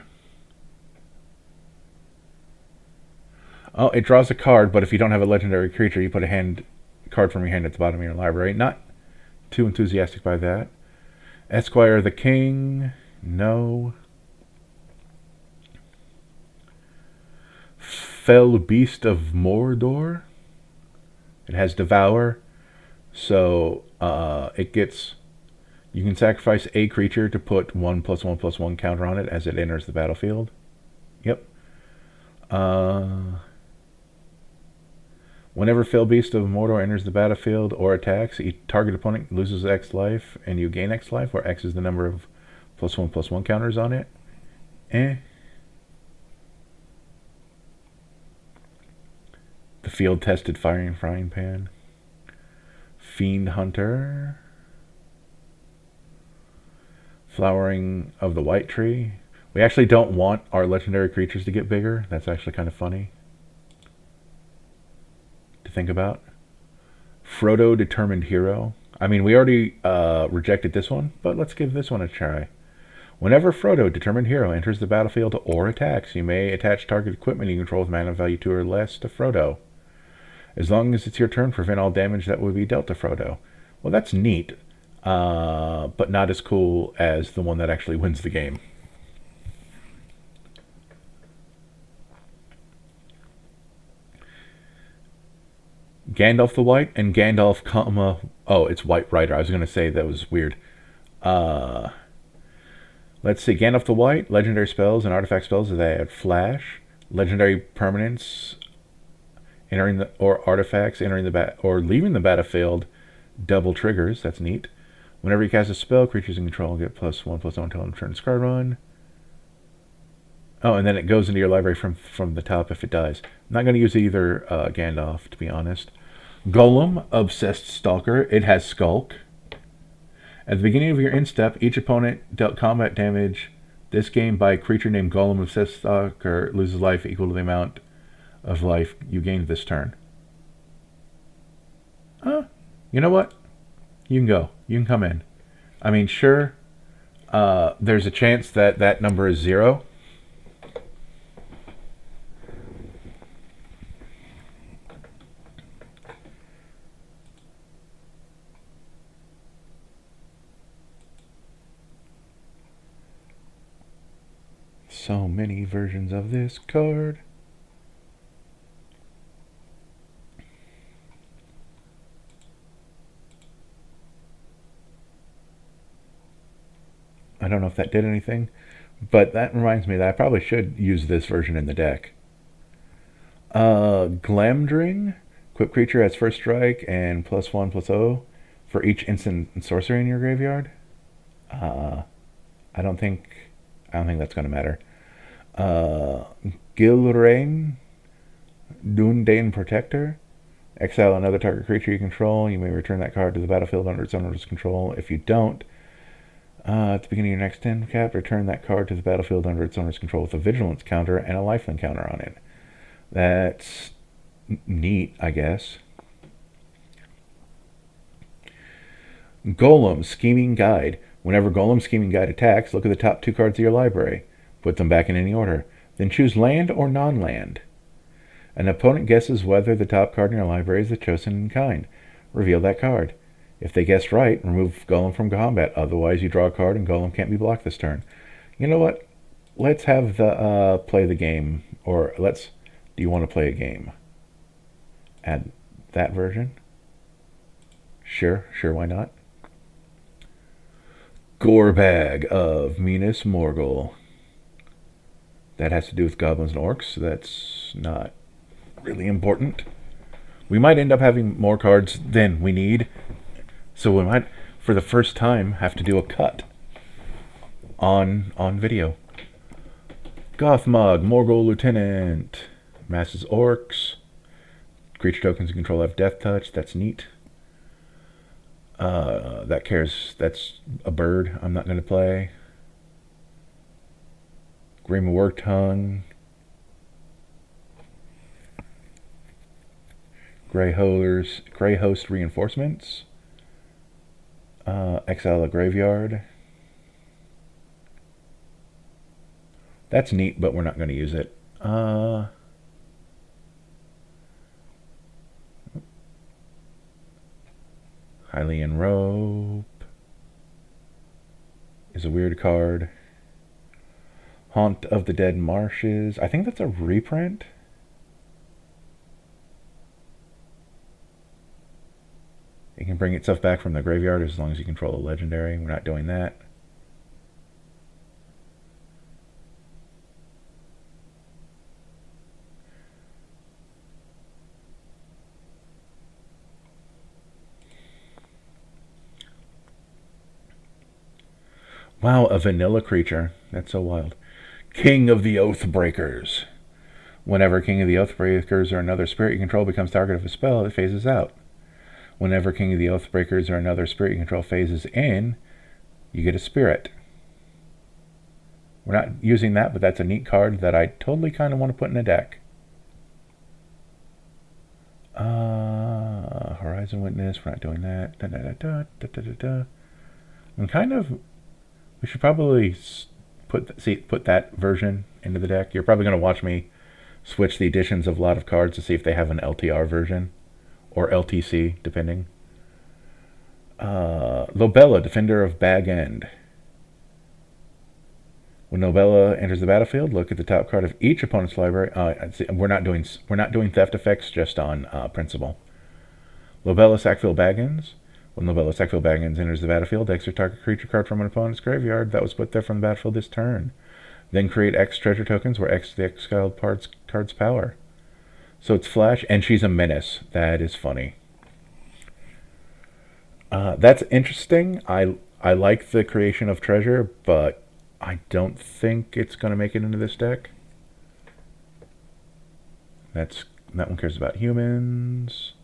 Oh, it draws a card, but if you don't have a legendary creature, you put a card from your hand at the bottom of your library. Not too enthusiastic by that. Esquire of the King. No. Fell Beast of Mordor. It has Devour. So it gets... You can sacrifice a creature to put 1/1/1/1 counter on it as it enters the battlefield. Yep. Whenever Fell Beast of Mordor enters the battlefield or attacks, each target opponent loses X life and you gain X life, where X is the number of +1/+1 counters on it. The Field-Tested Firing Frying Pan. Fiend Hunter. Flowering of the White Tree. We actually don't want our legendary creatures to get bigger. That's actually kind of funny to think about. Frodo, Determined Hero. I mean, we already rejected this one, but let's give this one a try. Whenever Frodo, Determined Hero, enters the battlefield or attacks, you may attach target equipment you control with mana value 2 or less to Frodo. As long as it's your turn, prevent all damage that would be dealt to Frodo. Well, that's neat, but not as cool as the one that actually wins the game. Gandalf the White and Gandalf, oh, it's White Rider. I was going to say that was weird. Let's see. Gandalf the White, legendary spells and artifact spells that add flash. Legendary permanents entering the or artifacts entering the or leaving the battlefield double triggers. That's neat. Whenever you cast a spell, creatures in control get +1/+1 until end of turn card run. Oh, and then it goes into your library from the top if it dies. I'm not going to use either Gandalf, to be honest. Golem, Obsessed Stalker. It has Skulk. At the beginning of your end step, each opponent dealt combat damage this game by a creature named Golem Obsessed Stalker loses life equal to the amount of life you gained this turn. You know what? You can go. You can come in. I mean, sure, there's a chance that that number is 0. So many versions of this card. I don't know if that did anything, but that reminds me that I probably should use this version in the deck. Glamdring. Equipped creature has first strike and +1/+0 for each instant and sorcery in your graveyard. I don't think that's going to matter. Gilrain, Dundane Protector. Exile another target creature you control. You may return that card to the battlefield under its owner's control. If you don't, at the beginning of your next end cap, return that card to the battlefield under its owner's control with a vigilance counter and a lifelink counter on it. That's neat, I guess. Golem, Scheming Guide. Whenever Golem Scheming Guide attacks, look at the top 2 cards of your library. Put them back in any order. Then choose land or non-land. An opponent guesses whether the top card in your library is the chosen kind. Reveal that card. If they guessed right, remove Golem from combat. Otherwise, you draw a card and Golem can't be blocked this turn. You know what? Let's have the play the game, or let's. Do you want to play a game? Add that version. Sure, why not? Gorebag of Minas Morgul. That has to do with goblins and orcs. That's not really important. We might end up having more cards than we need, so we might, for the first time, have to do a cut on video. Gothmog, Morgul Lieutenant, Masses Orcs, creature tokens you control have Death Touch. That's neat. That's a bird I'm not going to play. Grima Worktongue, Grey Host Reinforcements, Exile a Graveyard. That's neat, but we're not going to use it. Hylian Rope is a weird card. Haunt of the Dead Marshes. I think that's a reprint. It can bring itself back from the graveyard as long as you control a legendary. We're not doing that. Wow, a vanilla creature. That's so wild. King of the Oathbreakers. Whenever King of the Oathbreakers or another spirit you control becomes target of a spell, it phases out. Whenever King of the Oathbreakers or another spirit you control phases in, you get a spirit. We're not using that, but that's a neat card that I totally kind of want to put in a deck. Horizon Witness, we're not doing that. I'm kind of... We should probably put that version into the deck. You're probably going to watch me switch the editions of a lot of cards to see if they have an LTR version. Or LTC, depending. Lobella, Defender of Bag End. When Lobella enters the battlefield, look at the top card of each opponent's library. We're not doing theft effects, just on principle. Lobella Sackville Baggins. When Lobella Sackville Baggins enters the battlefield, extra target creature card from an opponent's graveyard that was put there from the battlefield this turn. Then create X treasure tokens where X is the exiled card's power. So it's flash, and she's a menace. That is funny. That's interesting. I like the creation of treasure, but I don't think it's going to make it into this deck. That one cares about humans.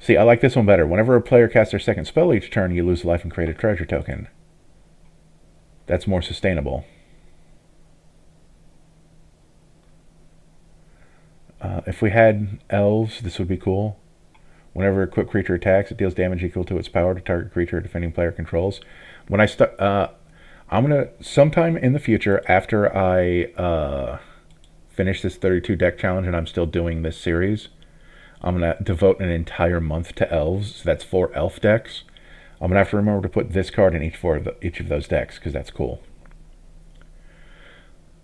See, I like this one better. Whenever a player casts their second spell each turn, you lose life and create a treasure token. That's more sustainable. If we had elves, this would be cool. Whenever a equipped creature attacks, it deals damage equal to its power to target creature a defending player controls. When I start, I'm gonna sometime in the future, after I finish this 32 deck challenge, and I'm still doing this series, I'm gonna devote an entire month to elves. So that's 4 elf decks. I'm gonna have to remember to put this card in each of those decks because that's cool.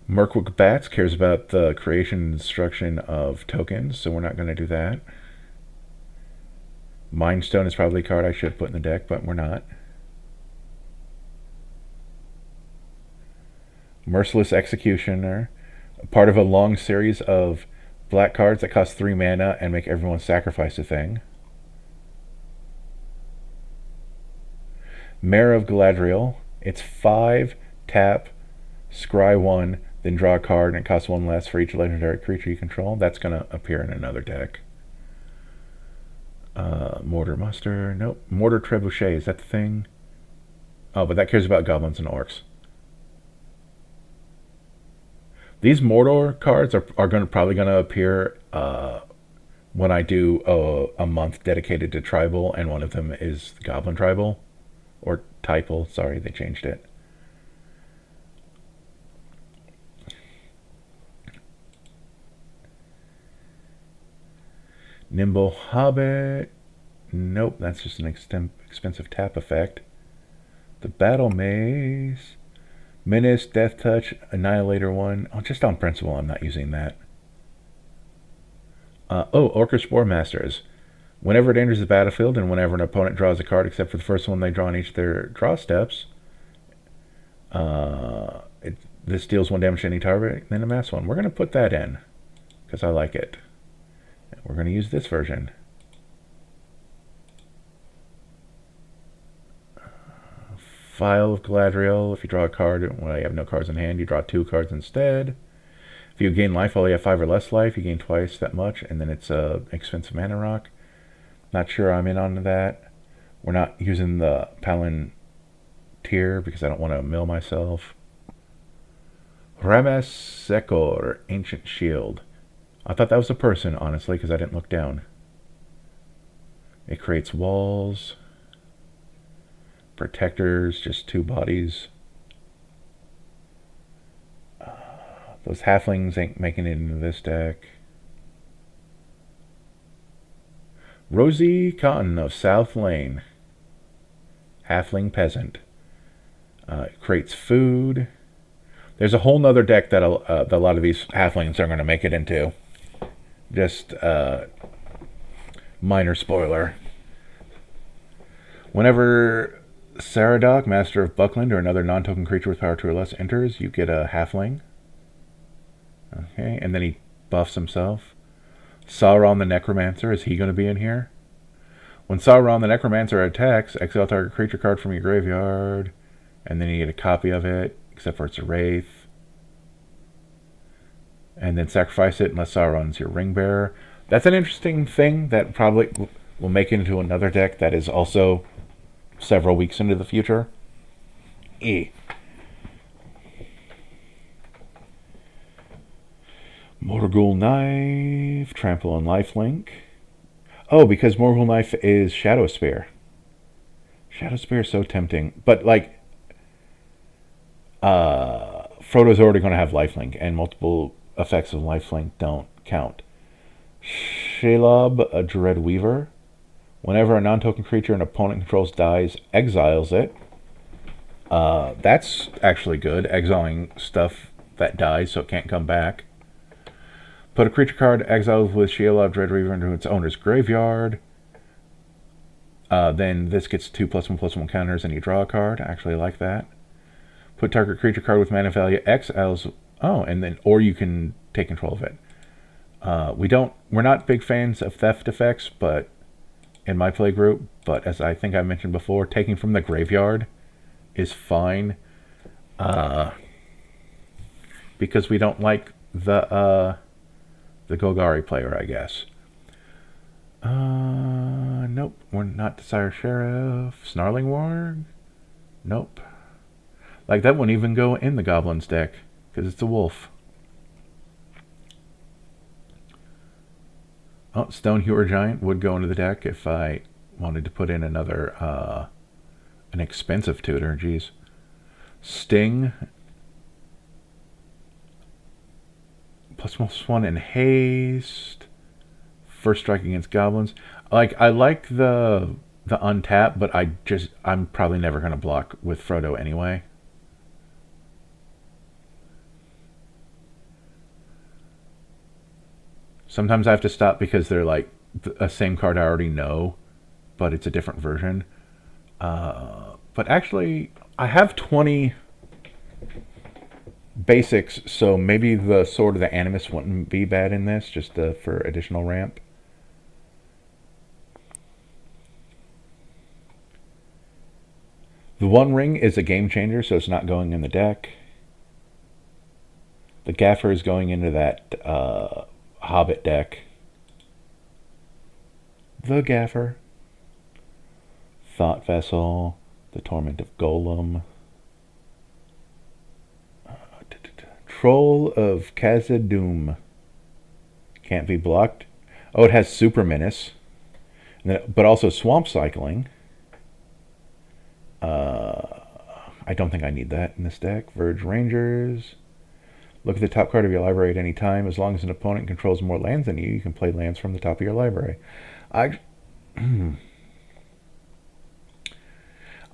Mirkwood Bats cares about the creation and destruction of tokens, so we're not going to do that. Mindstone is probably a card I should put in the deck, but we're not. Merciless Executioner, part of a long series of black cards that cost 3 mana and make everyone sacrifice a thing. Mare of Galadriel, it's 5, tap, scry 1, then draw a card, and it costs 1 less for each legendary creature you control. That's going to appear in another deck. Mortar Muster. Nope. Mortar Trebuchet. Is that the thing? Oh, but that cares about goblins and orcs. These Mordor cards are probably going to appear when I do a month dedicated to tribal, and one of them is Goblin Tribal. Or Typal. Sorry, they changed it. Nimble Hobbit. Nope, that's just an expensive tap effect. The Battle Maze. Menace, Death Touch, Annihilator 1. Oh, just on principle, I'm not using that. Orcish Spore Masters. Whenever it enters the battlefield and whenever an opponent draws a card except for the first one they draw on each of their draw steps, this deals 1 damage to any target, then a mass 1. We're going to put that in because I like it. We're going to use this version. Vial of Galadriel. If you draw a card, well, you have no cards in hand, you draw 2 cards instead. If you gain life while you have 5 or less life, you gain twice that much, and then it's a expensive mana rock. Not sure I'm in on that. We're not using the Palantir because I don't want to mill myself. Ramas Sekor, Ancient Shield. I thought that was a person, honestly, because I didn't look down. It creates walls. Protectors, just 2 bodies. Those halflings ain't making it into this deck. Rosie Cotton of South Lane. Halfling Peasant. Creates food. There's a whole nother deck that a lot of these halflings are going to make it into. Just minor spoiler. Whenever Saradoc, Master of Buckland, or another non-token creature with power 2 or less enters, you get a halfling. Okay, and then he buffs himself. Sauron the Necromancer, is he going to be in here? When Sauron the Necromancer attacks, exile target creature card from your graveyard, and then you get a copy of it, except for it's a Wraith. And then sacrifice it unless Sauron's your ring bearer. That's an interesting thing that probably will make it into another deck that is also several weeks into the future. Morgul Knife, Trample and Lifelink. Oh, because Morgul Knife is Shadow Spear. Shadow Spear is so tempting. But, like, Frodo's already going to have Lifelink, and multiple effects of Lifelink don't count. Shelob, a Dread Weaver. Whenever a non-token creature an opponent controls dies, exiles it. That's actually good, exiling stuff that dies so it can't come back. Put a creature card exiled with Shelob Dread Weaver into its owner's graveyard. Then this gets 2+1/+1 counters and you draw a card. I actually like that. Put target creature card with mana value exiles. Oh, and then or you can take control of it. We're not big fans of theft effects, but in my play group, but as I think I mentioned before, taking from the graveyard is fine. Because we don't like the Golgari player, I guess. Nope, we're not Desire Sheriff. Snarling Warg? Nope. Like, that wouldn't even go in the Goblins deck, because it's a wolf. Oh, Stonehewer Giant would go into the deck if I wanted to put in another, an expensive tutor, geez. Sting. +1/+1 in haste. First strike against goblins. Like, I like the untap, but I'm probably never going to block with Frodo anyway. Sometimes I have to stop because they're like a same card I already know, but it's a different version. But actually, I have 20 basics, so maybe the Sword of the Animus wouldn't be bad in this, just for additional ramp. The One Ring is a game changer, so it's not going in the deck. The Gaffer is going into that Hobbit deck. The Gaffer. Thought Vessel. The Torment of Golem. Troll of Khazad-dûm. Can't be blocked. Oh, it has Super Menace. But also Swamp Cycling. I don't think I need that in this deck. Verge Rangers. Look at the top card of your library at any time. As long as an opponent controls more lands than you, you can play lands from the top of your library.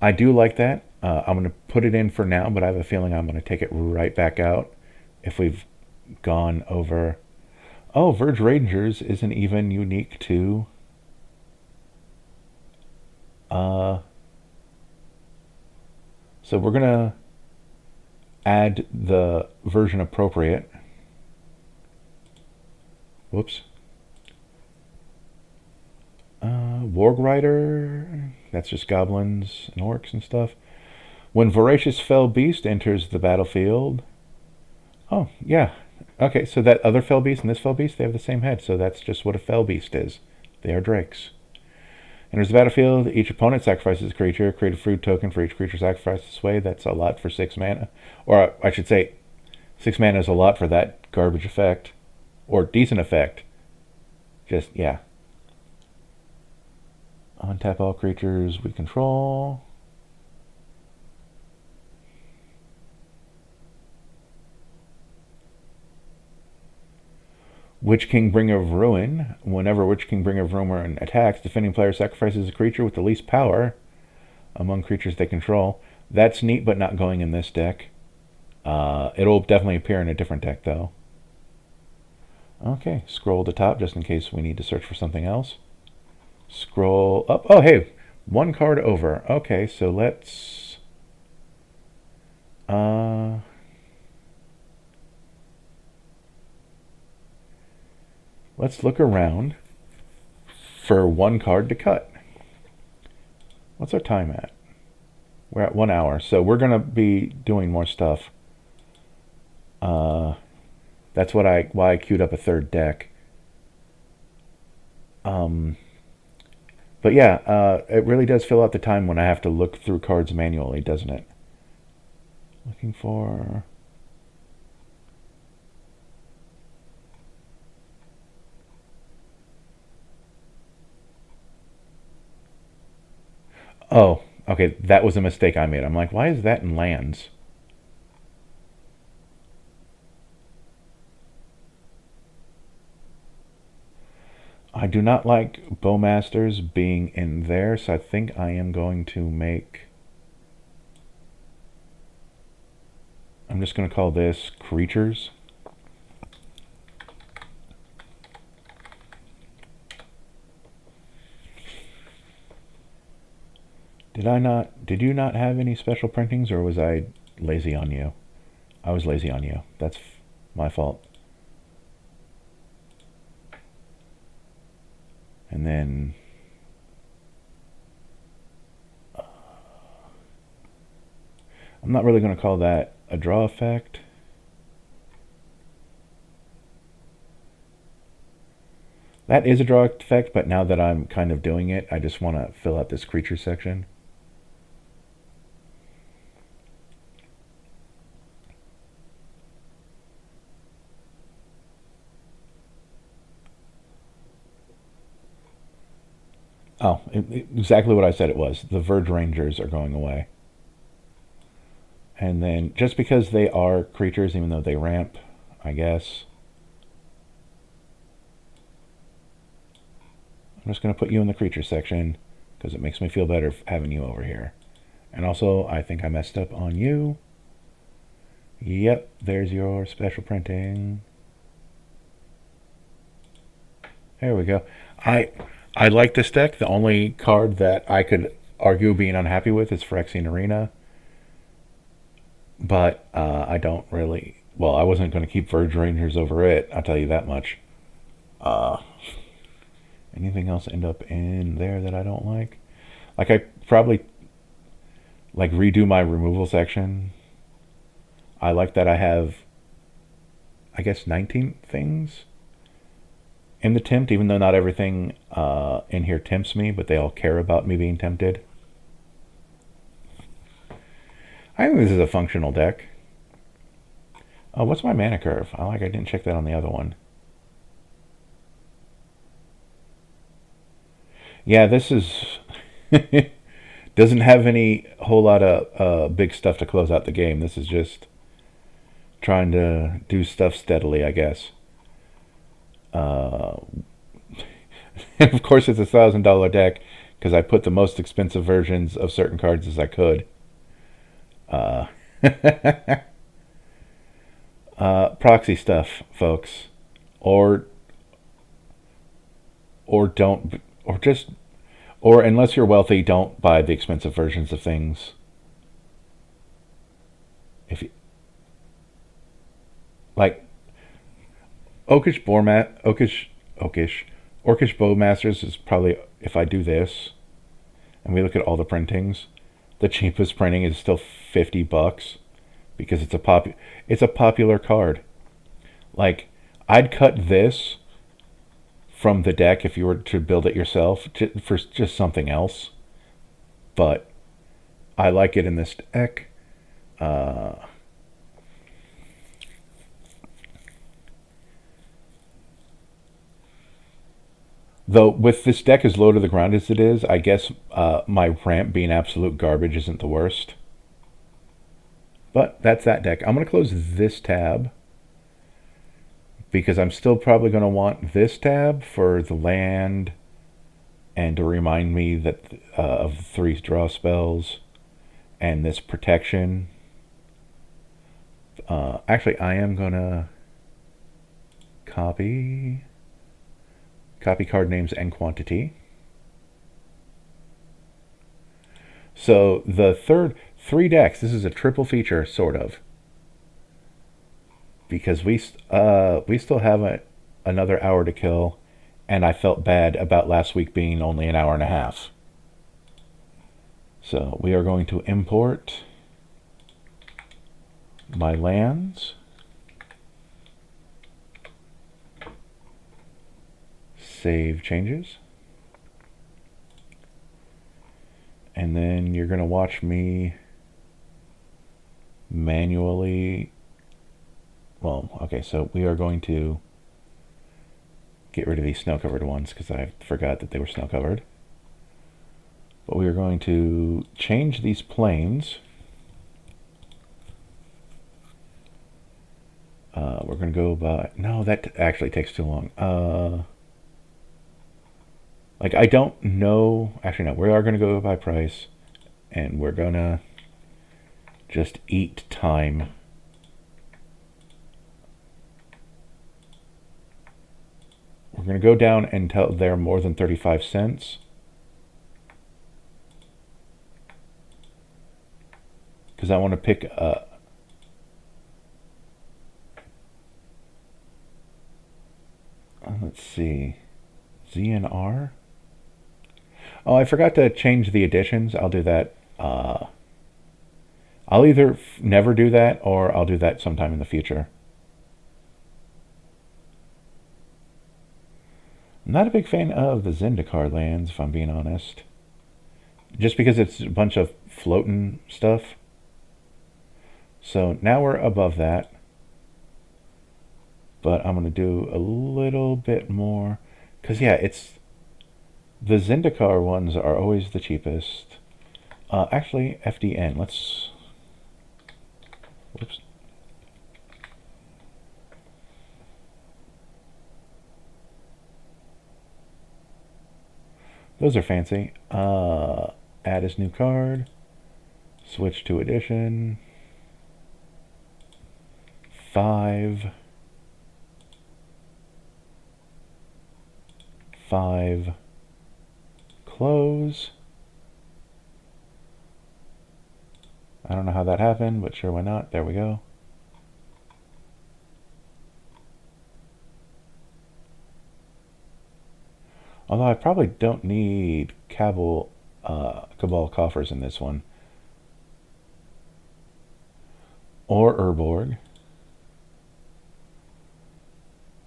I do like that. I'm going to put it in for now, but I have a feeling I'm going to take it right back out if we've gone over. Oh, Verge Rangers isn't even unique to. So we're going to add the version appropriate. Whoops. Warg Rider. That's just goblins and orcs and stuff. When Voracious Fell Beast enters the battlefield. Oh, yeah. Okay, so that other Fell Beast and this Fell Beast, they have the same head. So that's just what a Fell Beast is. They are drakes. Enters the battlefield. Each opponent sacrifices a creature. Create a food token for each creature sacrificed this way. That's a lot for 6 mana. Or I should say, 6 mana is a lot for that garbage effect. Or decent effect. Just, yeah. Untap all creatures we control. Witch King Bringer of Ruin. Whenever Witch King Bringer of Ruin attacks, defending player sacrifices a creature with the least power among creatures they control. That's neat, but not going in this deck. It'll definitely appear in a different deck, though. Okay, scroll to top just in case we need to search for something else. Scroll up. Oh, hey, 1 card over. Okay, so let's... let's look around for 1 card to cut. What's our time at? We're at 1 hour, so we're going to be doing more stuff. That's why I queued up a 3rd deck. But yeah, it really does fill out the time when I have to look through cards manually, doesn't it? Looking for... Oh, okay, that was a mistake I made. I'm like, why is that in lands? I do not like Bowmasters being in there, so I think I am going to make... I'm just going to call this Creatures. Did you not have any special printings, or was I lazy on you? I was lazy on you. That's my fault. And then... I'm not really going to call that a draw effect. That is a draw effect, but now that I'm kind of doing it, I just want to fill out this creature section. Oh, exactly what I said it was. The Verge Rangers are going away. And then, just because they are creatures, even though they ramp, I guess, I'm just going to put you in the creature section, because it makes me feel better having you over here. And also, I think I messed up on you. Yep, there's your special printing. There we go. I like this deck. The only card that I could argue being unhappy with is Phyrexian Arena. But I don't really... Well, I wasn't going to keep Verge Rangers over it, I'll tell you that much. Anything else end up in there that I don't like? Like, I probably... like, redo my removal section. I like that I have... I guess 19 things in the tempt, even though not everything in here tempts me, but they all care about me being tempted. I think this is a functional deck. Oh, what's my mana curve? I didn't check that on the other one. Yeah, this is... doesn't have any whole lot of big stuff to close out the game. This is just trying to do stuff steadily, I guess. And of course, it's $1,000 deck. because I put the most expensive versions of certain cards as I could. Uh, proxy stuff, folks, or don't, or just, or unless you're wealthy, don't buy the expensive versions of things. If you like, Orcish Bowmasters is probably, if I do this and we look at all the printings, the cheapest printing is still $50 because it's a popular card. Like, I'd cut this from the deck if you were to build it yourself for just something else, but I like it in this deck. Though with this deck as low to the ground as it is, I guess my ramp being absolute garbage isn't the worst. But that's that deck. I'm going to close this tab because I'm still probably going to want this tab for the land and to remind me that of the 3 draw spells and this protection. Actually, I am going to copy card names and quantity. So the 3 decks, this is a triple feature, sort of. Because we still have another hour to kill, and I felt bad about last week being only an hour and a half. So we are going to import my lands. Save changes. And then you're going to watch me manually. Well, okay, so we are going to get rid of these snow-covered ones because I forgot that they were snow-covered. But we are going to change these planes. We're going to go by... No, that actually takes too long. Like, I don't know... Actually, no, we are going to go by price. And we're going to just eat time. We're going to go down until they're more than 35 cents. Because I want to pick let's see. Z and R? Oh, I forgot to change the additions. I'll do that. I'll either never do that or I'll do that sometime in the future. I'm not a big fan of the Zendikar lands, if I'm being honest. Just because it's a bunch of floating stuff. So now we're above that. But I'm going to do a little bit more. Because, yeah, it's... The Zendikar ones are always the cheapest. Actually, FDN. Let's... Whoops. Those are fancy. Add as new card. Switch to edition. 5. 5. Close. I don't know how that happened, but sure, why not? There we go. Although I probably don't need Cabal coffers in this one. Or Urborg.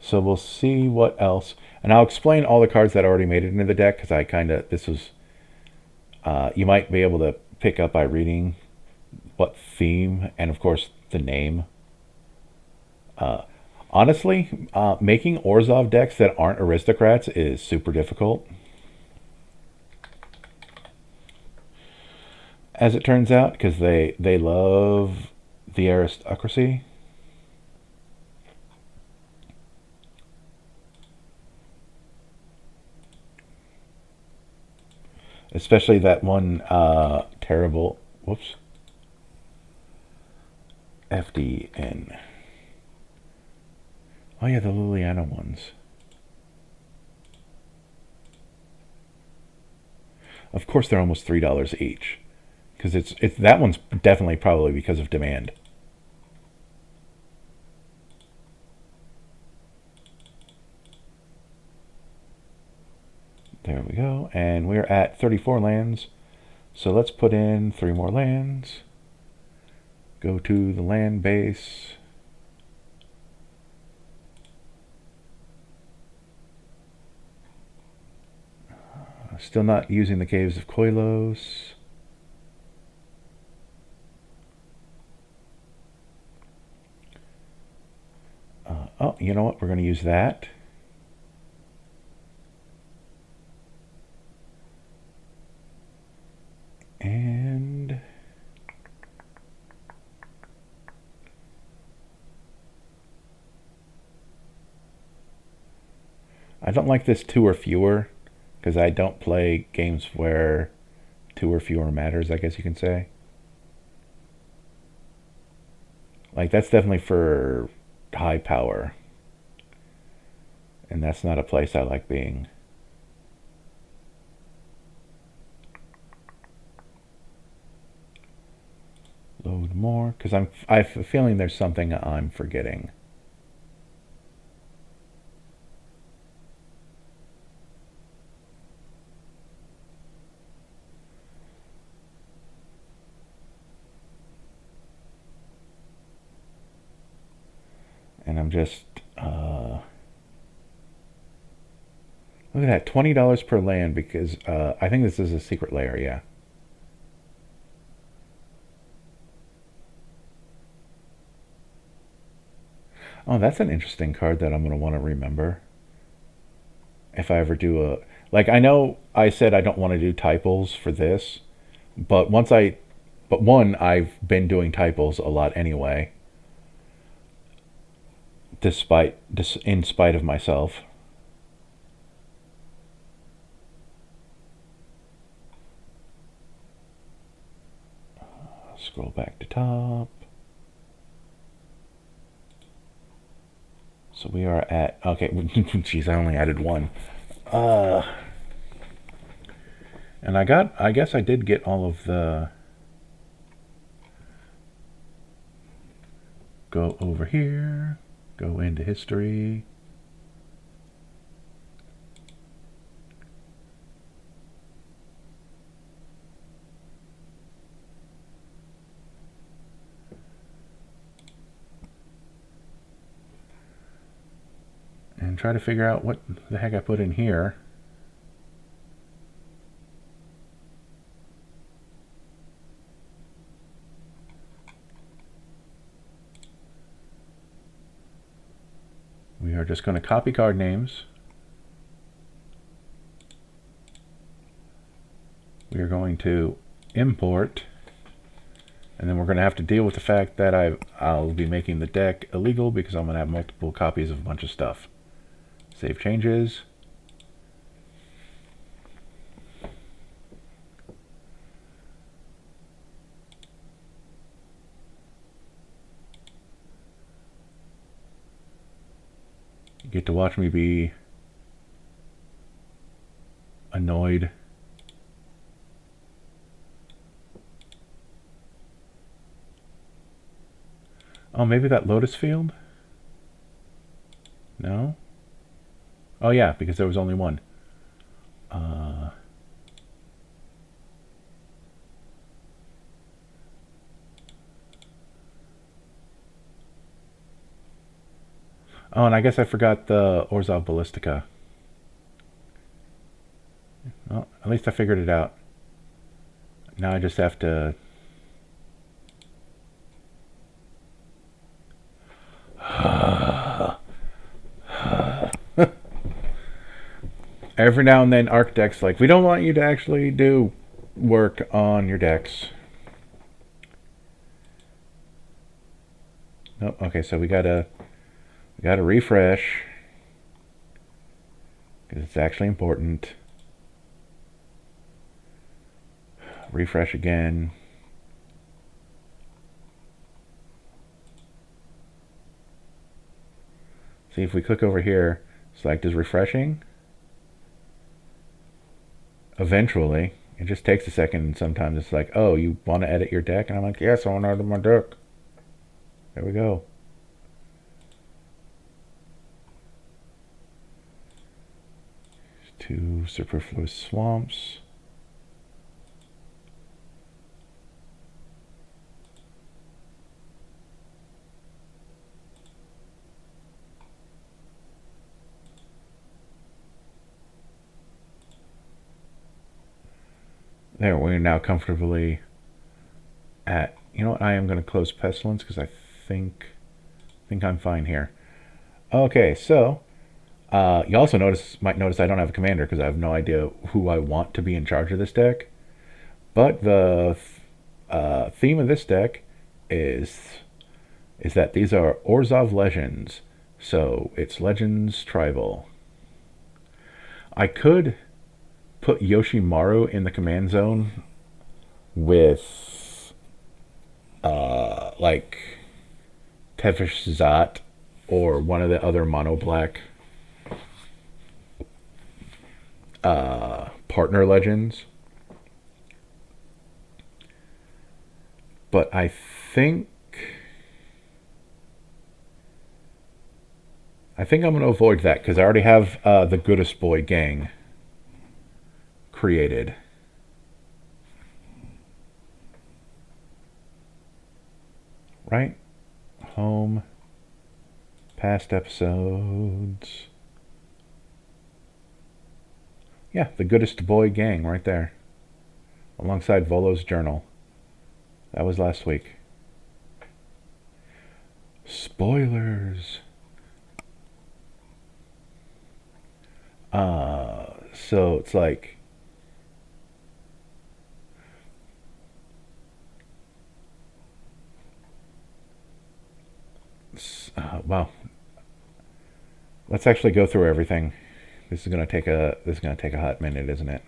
So we'll see what else. And I'll explain all the cards that already made it into the deck, because I kind of, this was, you might be able to pick up by reading what theme, and of course the name. Honestly, making Orzhov decks that aren't aristocrats is super difficult. As it turns out, because they love the aristocracy. Especially that one terrible, whoops, FDN. Oh yeah, the Liliana ones. Of course, they're almost $3 each, because it's that one's definitely probably because of demand. There we go, and we're at 34 lands. So let's put in 3 more lands. Go to the land base. Still not using the Caves of Koilos. Oh, you know what? We're going to use that. And I don't like this 2 or fewer, because I don't play games where 2 or fewer matters, I guess you can say. Like, that's definitely for high power. And that's not a place I like being. Load more, because I have a feeling there's something I'm forgetting. And I'm just look at that, $20 per land, because I think this is a secret layer, yeah. Oh, that's an interesting card that I'm going to want to remember. If I ever do a... Like, I know I said I don't want to do typals for this, but one, I've been doing typals a lot anyway, in spite of myself. Scroll back to top. So we are at, okay, geez, I only added 1. And I guess I did get all of the, go over here, go into history. And try to figure out what the heck I put in here. We are just going to copy card names. We are going to import, and then we're going to have to deal with the fact that I'll be making the deck illegal because I'm going to have multiple copies of a bunch of stuff. Save changes. You get to watch me be annoyed. Oh, maybe that Lotus Field? No? Oh yeah, because there was only one. Oh, and I guess I forgot the Orzhov Ballistica. Well, at least I figured it out. Now I just have to... Every now and then, Architect's like, we don't want you to actually do work on your decks. Nope. Okay, so we gotta refresh because it's actually important. refresh again. See, if we click over here, select as refreshing. Eventually, it just takes a second, and sometimes it's like, oh, you want to edit your deck? And I'm like, yes, I want to edit my deck. There we go. Two superfluous swamps. There, we're now comfortably at, you know what, I am going to close Pestilence because I think I'm fine here. Okay, so you also might notice I don't have a commander because I have no idea who I want to be in charge of this deck. But the theme of this deck is that these are Orzhov Legends, so it's Legends Tribal. I could put Yoshimaru in the command zone with like Tevish Zat or one of the other mono black partner legends, but I think I'm going to avoid that because I already have the Goodest Boy gang created. Right? Home. Past episodes. Yeah, the Goodest Boy gang right there. Alongside Volo's journal. That was last week. Spoilers. So it's like wow. Let's actually go through everything. This is gonna take a hot minute, isn't it?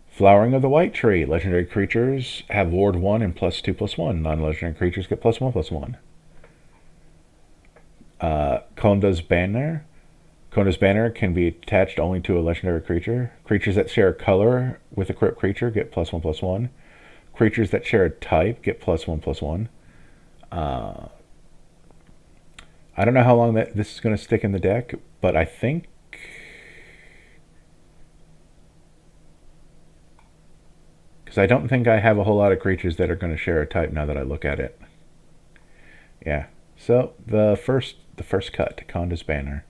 Flowering of the White Tree. Legendary creatures have Ward 1 and +2/+1. Non-legendary creatures get +1/+1. Konda's Banner. Konda's Banner can be attached only to a legendary creature. Creatures that share a color with a crypt creature get +1/+1. Creatures that share a type get +1/+1. I don't know how long this is going to stick in the deck, but I think because I don't think I have a whole lot of creatures that are going to share a type now that I look at it. Yeah. So the first cut, Konda's Banner.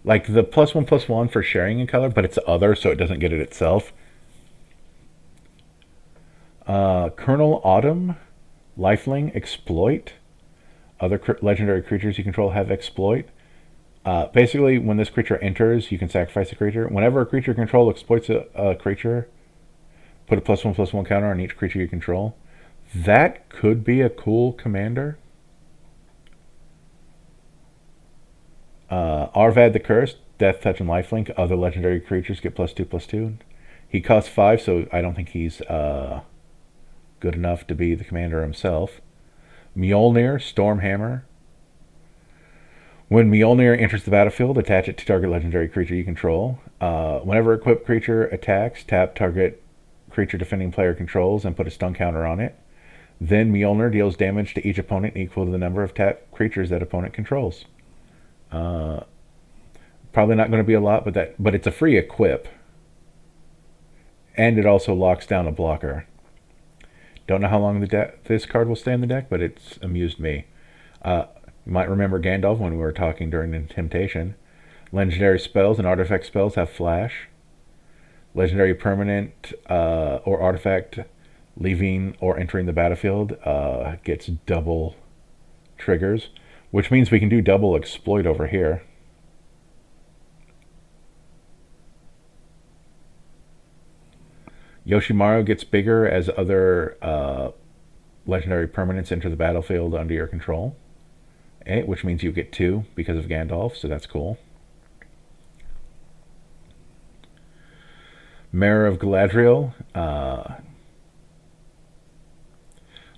Like the +1/+1 for sharing in color, but it's other, so it doesn't get it itself. Colonel Autumn, Lifelink, Exploit. Other legendary creatures you control have Exploit. Basically, when this creature enters, you can sacrifice a creature. Whenever a creature you control exploits a creature, put a +1/+1 counter on each creature you control. That could be a cool commander. Arvad the Cursed, Death Touch and Lifelink. Other legendary creatures get +2/+2. He costs 5, so I don't think he's good enough to be the commander himself. Mjolnir, Stormhammer. When Mjolnir enters the battlefield, attach it to target legendary creature you control. Whenever equipped creature attacks, tap target creature defending player controls and put a stun counter on it. Then Mjolnir deals damage to each opponent equal to the number of tapped creatures that opponent controls. Probably not going to be a lot, but it's a free equip. And it also locks down a blocker. Don't know how long this card will stay in the deck, but it's amused me. You might remember Gandalf when we were talking during the Temptation. Legendary spells and artifact spells have flash. Legendary permanent or artifact leaving or entering the battlefield gets double triggers, which means we can do double exploit over here. Yoshimaru gets bigger as other legendary permanents enter the battlefield under your control, which means you get 2 because of Gandalf, so that's cool. Mare of Galadriel.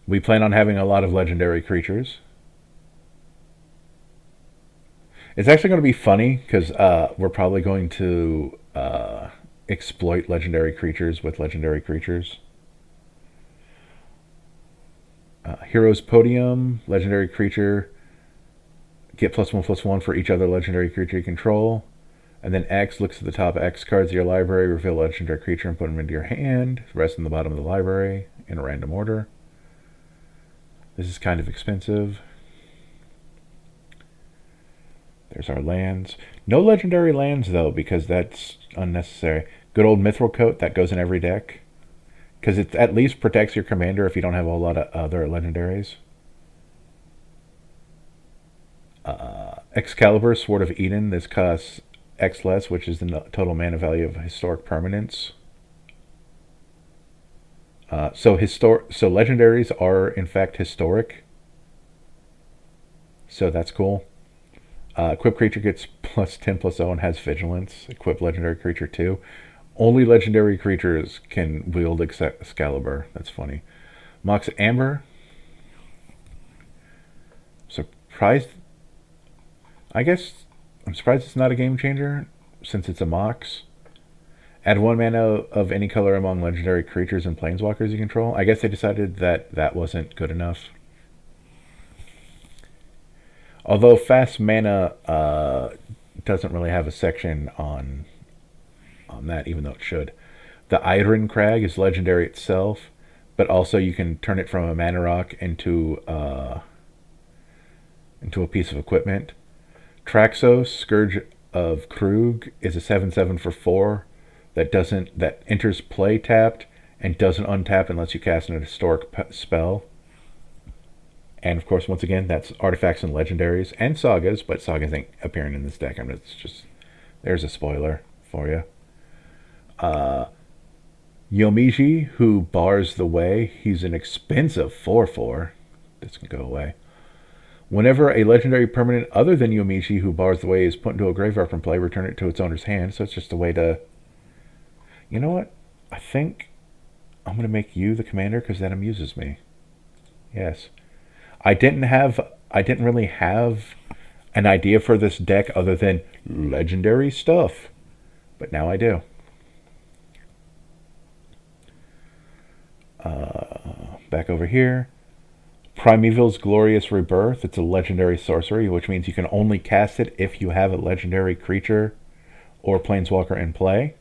We plan on having a lot of legendary creatures. It's actually going to be funny because we're probably going to exploit legendary creatures with legendary creatures. Heroes Podium, legendary creature. Get +1/+1 for each other legendary creature you control. And then X looks at the top X cards of your library, reveal a legendary creature and put them into your hand. The rest in the bottom of the library in a random order. This is kind of expensive. There's our lands. No legendary lands, though, because that's unnecessary. Good old Mithril Coat, that goes in every deck. Because it at least protects your commander if you don't have a lot of other legendaries. Excalibur, Sword of Eden. This costs X less, which is the total mana value of historic permanents. So legendaries are, in fact, historic. So that's cool. Equip creature gets +10/+0 and has vigilance. Equip legendary creature too. Only legendary creatures can wield Excalibur. That's funny. Mox Amber. Surprised. I guess I'm surprised it's not a game changer since it's a Mox. Add 1 mana of any color among legendary creatures and planeswalkers you control. I guess they decided that that wasn't good enough. Although fast mana doesn't really have a section on that, even though it should. The Iron Crag is legendary itself, but also you can turn it from a mana rock into a piece of equipment. Traxos, Scourge of Krug, is a 7/7 for 4 that enters play tapped and doesn't untap unless you cast an historic spell. And of course, once again, that's artifacts and legendaries and sagas, but sagas ain't appearing in this deck. I mean, it's just, there's a spoiler for you. Yomiji, who bars the way. He's an expensive 4/4. This can go away. Whenever a legendary permanent other than Yomiji, who bars the way, is put into a graveyard from play, return it to its owner's hand. So it's just a way to... You know what? I think I'm going to make you the commander because that amuses me. Yes. I didn't really have an idea for this deck other than legendary stuff. But now I do. Back over here. Primeval's Glorious Rebirth. It's a legendary sorcery, which means you can only cast it if you have a legendary creature or planeswalker in play.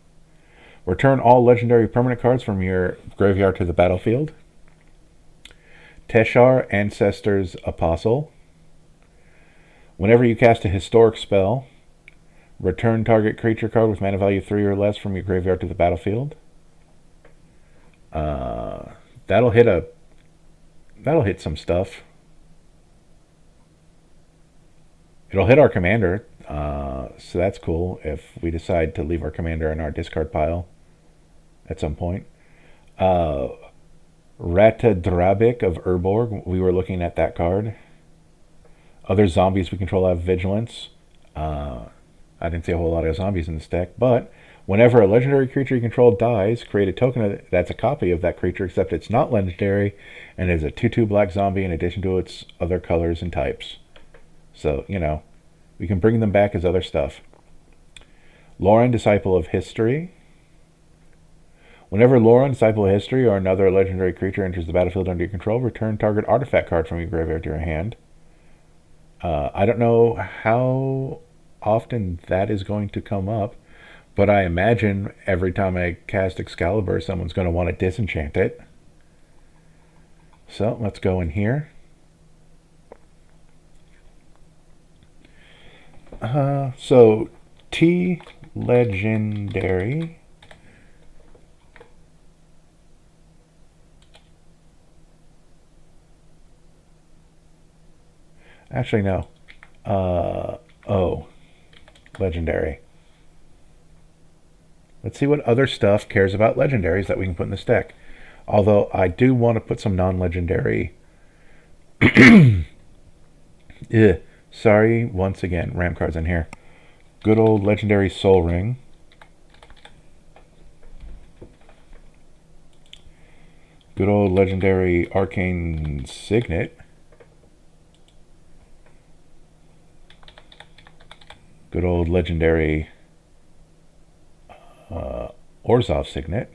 Return all legendary permanent cards from your graveyard to the battlefield. Teshar, Ancestor's Apostle. Whenever you cast a historic spell, return target creature card with mana value 3 or less from your graveyard to the battlefield. That'll hit some stuff. It'll hit our commander, so that's cool if we decide to leave our commander in our discard pile at some point. Ratadrabik of Urborg, we were looking at that card. Other zombies we control have vigilance. I didn't see a whole lot of zombies in this deck, but whenever a legendary creature you control dies, create a token that's a copy of that creature, except it's not legendary, and is a 2/2 black zombie in addition to its other colors and types. So, you know, we can bring them back as other stuff. Lauren, Disciple of History. Whenever Lauren, Disciple of History, or another legendary creature enters the battlefield under your control, return target artifact card from your graveyard to your hand. I don't know how often that is going to come up, but I imagine every time I cast Excalibur, someone's going to want to disenchant it. So let's go in here. So T legendary. Actually, no. Legendary. Let's see what other stuff cares about legendaries that we can put in this deck. Although I do want to put some non-legendary. Sorry, once again, ram cards in here. Good old legendary Soul Ring. Good old legendary arcane signet. Good old legendary Orzhov signet.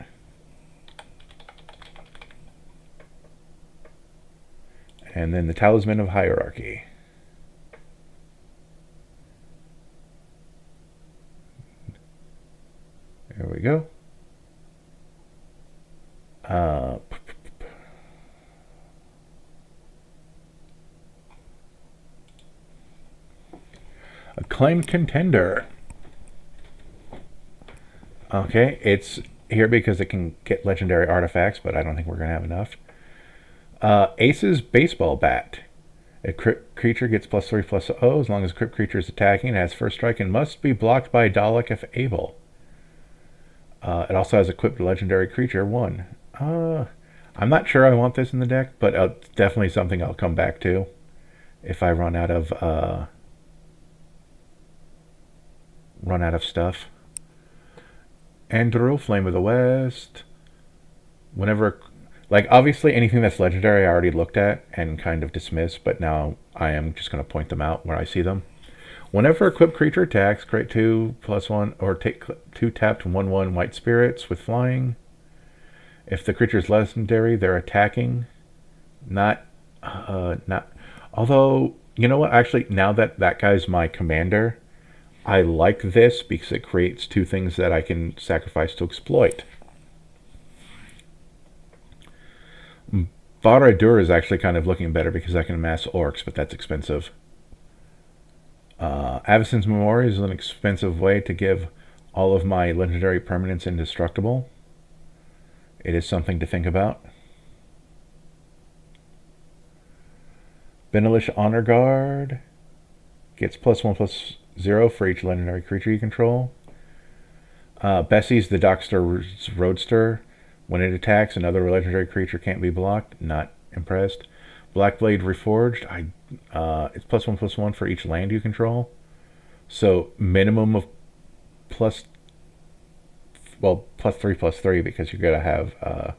And then the Talisman of Hierarchy. There we go. Acclaimed Contender. Okay, it's here because it can get legendary artifacts, but I don't think we're going to have enough. Ace's Baseball Bat. A crypt creature gets +3/+0 as long as a crypt creature is attacking. It has first strike and must be blocked by a Dalek if able. It also has equipped legendary creature 1. I'm not sure I want this in the deck, but it's definitely something I'll come back to if I run out of stuff. Andrew, Flame of the West. Whenever, like, obviously anything that's legendary I already looked at and kind of dismissed, but now I am just going to point them out where I see them. Whenever equipped creature attacks, create 2/1 or take 2 tapped 1/1 white spirits with flying. If the creature is legendary, they're attacking. Not. Although, you know what? Actually, now that that guy's my commander, I like this because it creates 2 things that I can sacrifice to exploit. Barad-dûr is actually kind of looking better because I can amass orcs, but that's expensive. Avacyn's Memory is an expensive way to give all of my legendary permanents indestructible. It is something to think about. Benelish Honor Guard gets +1/+0 for each legendary creature you control. Bessie's the Dockster's Roadster. When it attacks, another legendary creature can't be blocked. Not impressed. Blackblade Reforged. It's +1/+1 for each land you control. So minimum of +3/+3 because you're gonna have.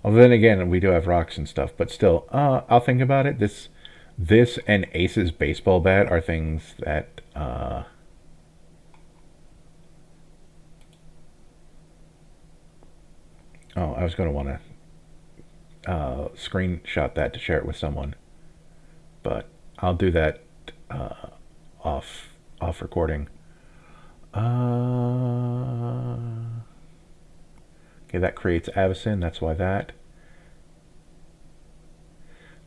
Although then again, we do have rocks and stuff, but still, I'll think about it. This and Ace's Baseball Bat are things that. I was going to want to screenshot that to share it with someone, but I'll do that off recording. Okay, that creates Avacyn. That's why that.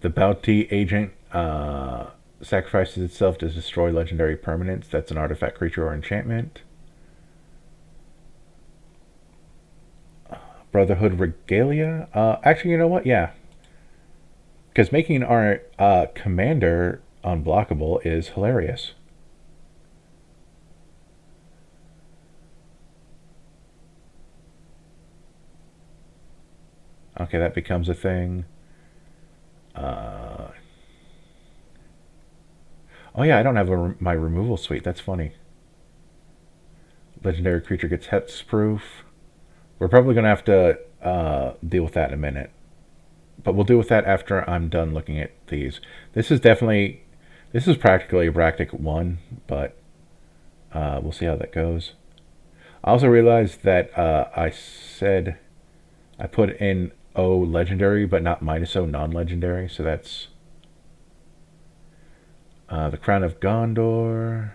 The Bounty Agent sacrifices itself to destroy legendary permanents. That's an artifact, creature, or enchantment. Brotherhood Regalia. Actually, you know what? Yeah. Because making our commander unblockable is hilarious. Okay, that becomes a thing. Oh yeah, I don't have my removal suite. That's funny. Legendary creature gets hexproof. We're probably going to have to deal with that in a minute. But we'll deal with that after I'm done looking at these. This is practically a Bractic 1, but we'll see how that goes. I also realized that I said I put in O legendary, but not -O non-legendary, so that's the Crown of Gondor.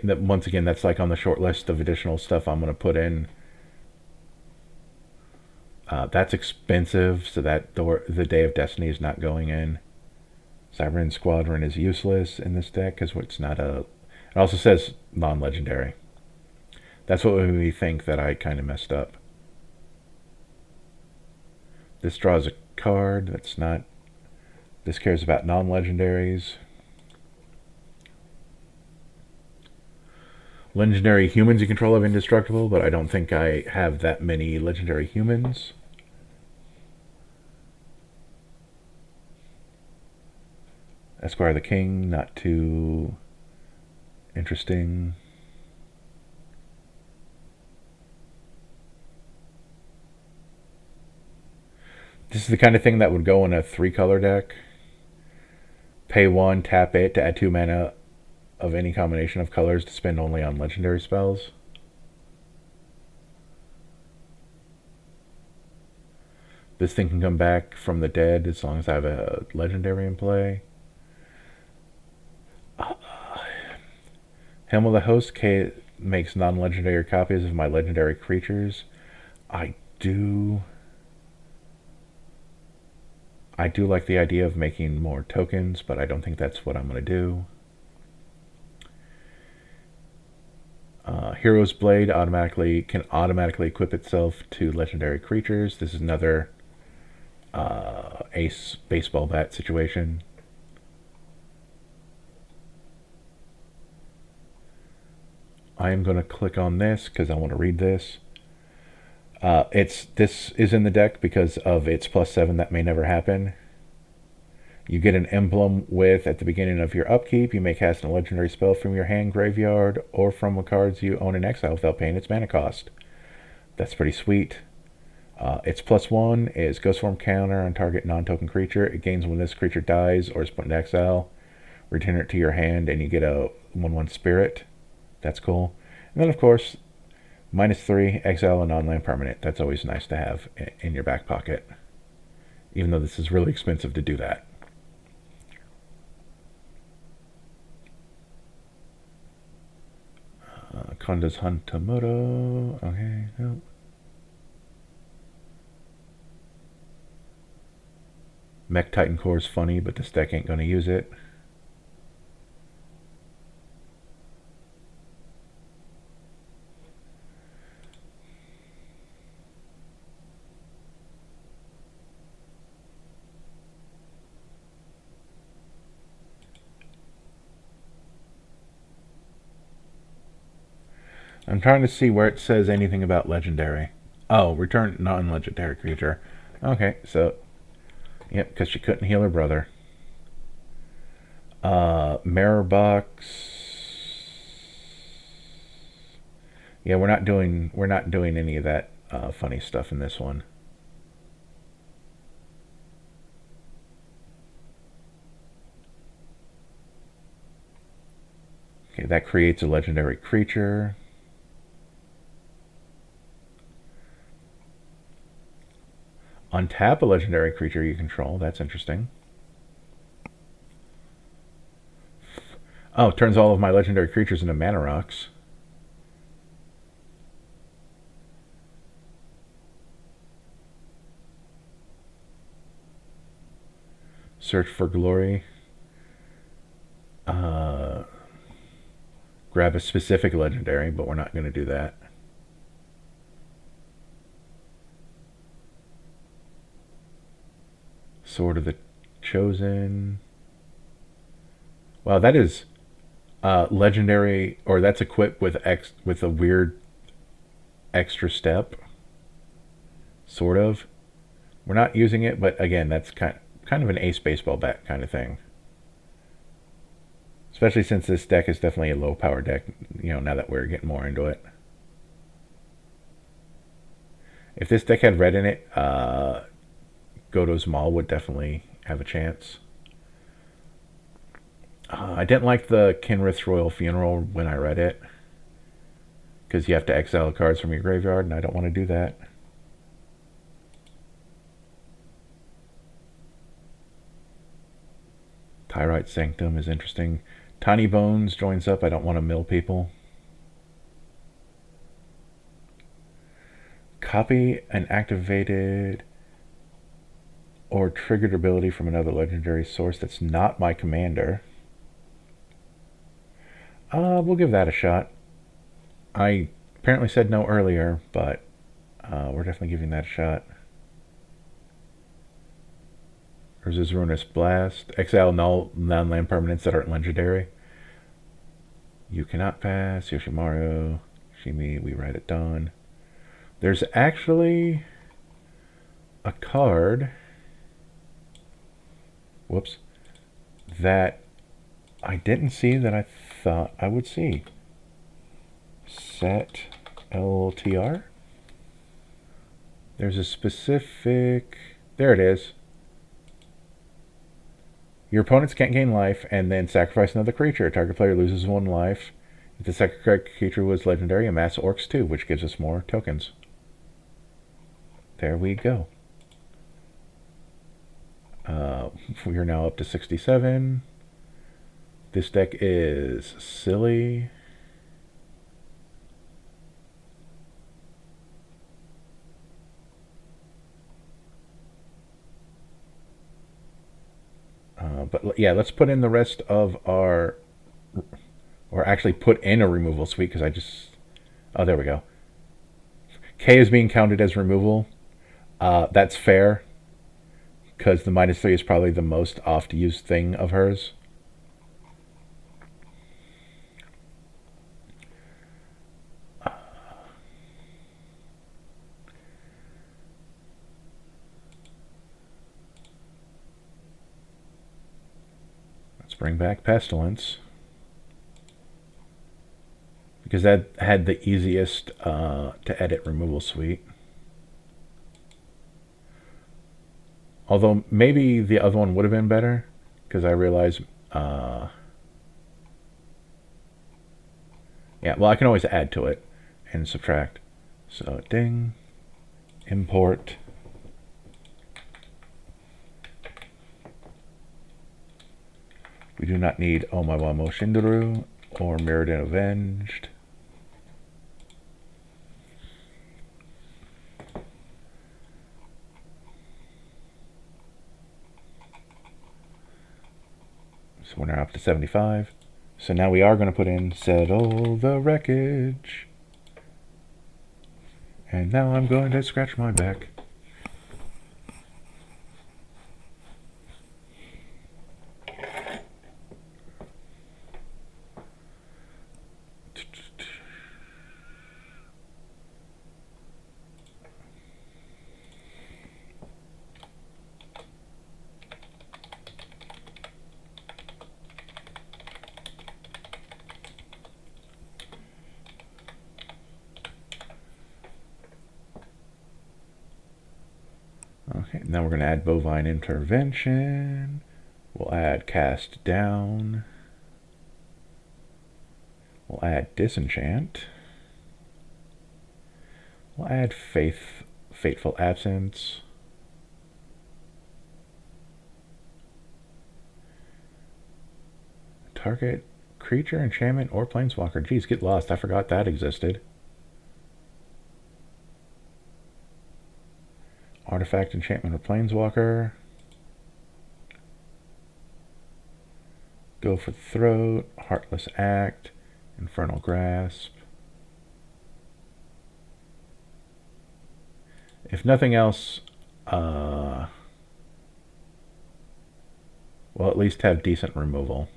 Once again, that's like on the short list of additional stuff I'm going to put in. That's expensive, so that the Day of Destiny is not going in. Cybermen Squadron is useless in this deck because it's not a. It also says non-legendary. That's what made me think that I kind of messed up. This draws a card. That's not. This cares about non-legendaries. Legendary humans you control have indestructible, but I don't think I have that many legendary humans. Esquire the King, not too interesting. This is the kind of thing that would go in a 3-color deck. Pay 1, tap it to add 2 mana of any combination of colors to spend only on legendary spells. This thing can come back from the dead as long as I have a legendary in play. Helm of the Host makes non-legendary copies of my legendary creatures. I do like the idea of making more tokens, but I don't think that's what I'm going to do. Hero's Blade can automatically equip itself to legendary creatures. This is another ace baseball bat situation. I am going to click on this because I want to read this. This is in the deck because of its +7. That may never happen. You get an emblem with, at the beginning of your upkeep, you may cast a legendary spell from your hand, graveyard, or from the cards you own in exile without paying its mana cost. That's pretty sweet. Its +1 is Ghost Form counter on target non-token creature. It gains when this creature dies or is put into exile. Return it to your hand and you get a 1/1 spirit. That's cool. And then, of course, -3, exile a non-land permanent. That's always nice to have in your back pocket, even though this is really expensive to do that. Konda's Hantamoto. Okay, nope. Mech Titan Core is funny, but this deck ain't going to use it. I'm trying to see where it says anything about legendary. Oh, return non-legendary creature. Okay, so, yep, because she couldn't heal her brother. Mirror Box. Yeah, we're not doing any of that funny stuff in this one. Okay, that creates a legendary creature. Untap a legendary creature you control. That's interesting. Oh, turns all of my legendary creatures into mana rocks. Search for glory. Grab a specific legendary, but we're not going to do that. Sword of the Chosen. Wow, that is legendary, or that's equipped with a weird extra step. Sort of. We're not using it, but again, that's kind of an ace baseball bat kind of thing. Especially since this deck is definitely a low power deck, now that we're getting more into it. If this deck had red in it, Godo's Maul would definitely have a chance. I didn't like the Kinrith's Royal Funeral when I read it, because you have to exile cards from your graveyard, and I don't want to do that. Tyrite Sanctum is interesting. Tiny Bones joins up. I don't want to mill people. Copy an activated or triggered ability from another legendary source that's not my commander. We'll give that a shot. I apparently said no earlier, but we're definitely giving that a shot. There's Ruinous Blast. Exile non-land permanents that aren't legendary. You cannot pass. Yoshimaru. Shimi, we write at dawn. There's actually a card. Whoops. That I didn't see that I thought I would see. Set LTR. There's a specific There it is. Your opponents can't gain life, and then sacrifice another creature. Target player loses 1 life. If the second creature was legendary, amass Orcs 2, which gives us more tokens. There we go. We are now up to 67. This deck is silly. But yeah, let's put in the rest of our... Or actually put in a removal suite, because I just... Oh, there we go. K is being counted as removal. That's fair, because the -3 is probably the most oft-used thing of hers. Let's bring back Pestilence, because that had the easiest to edit removal suite. Although maybe the other one would have been better, because I realized... yeah, well, I can always add to it and subtract. So, ding, import. We do not need Omawamo Shindaru or Mirrodin Avenged. So we're now up to 75. So now we are going to put in Settle the Wreckage. And now I'm going to scratch my back. Okay, now we're going to add Bovine Intervention. We'll add Cast Down. We'll add Disenchant. We'll add Fateful Absence. Target creature, enchantment, or planeswalker. Geez, get lost. I forgot that existed. Artifact, enchantment, or planeswalker. Go for Throat, Heartless Act, Infernal Grasp. If nothing else, we'll at least have decent removal.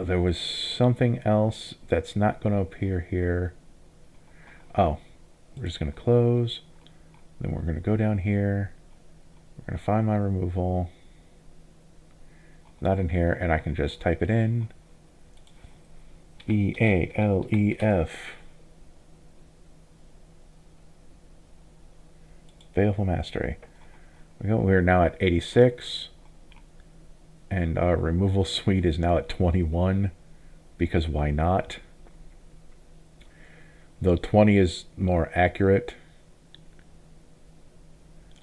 There was something else that's not going to appear here. Oh, we're just going to close. Then we're going to go down here. We're going to find my removal. Not in here, and I can just type it in. EALEF. Baleful Mastery. We're now at 86. And our removal suite is now at 21, because why not? Though 20 is more accurate.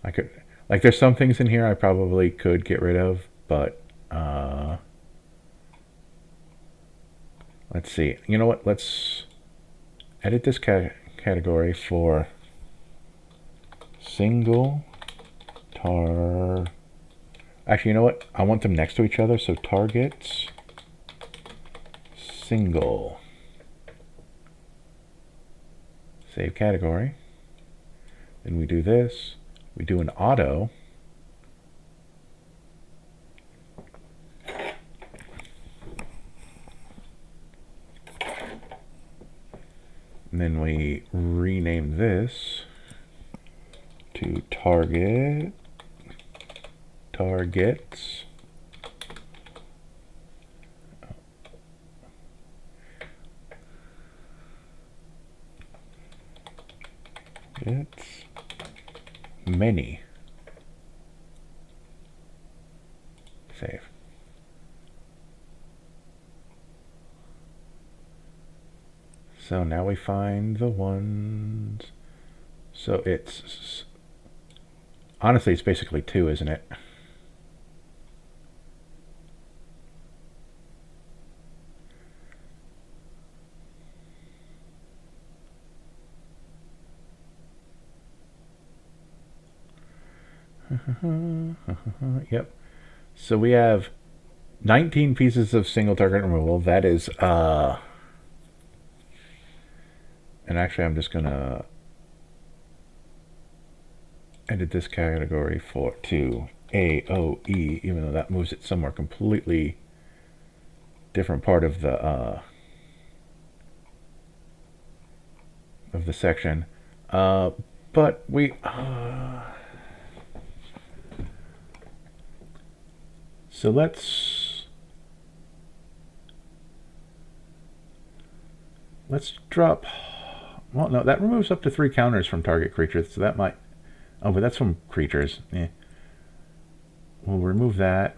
I could, like, there's some things in here I probably could get rid of, but let's see. You know what? Let's edit this category for single tar. Actually, you know what? I want them next to each other, so targets, single. Save category. Then we do this. We do an auto. And then we rename this to target. Targets It's many. Save. So now we find the ones. So it's honestly it's basically 2, isn't it? Yep. So we have 19 pieces of single target removal. That is and actually I'm just gonna edit this category to AOE, even though that moves it somewhere completely different part of the section. But we so let's drop. Well, no, that removes up to 3 counters from target creatures, so that might. Oh, but that's from creatures. Yeah. We'll remove that.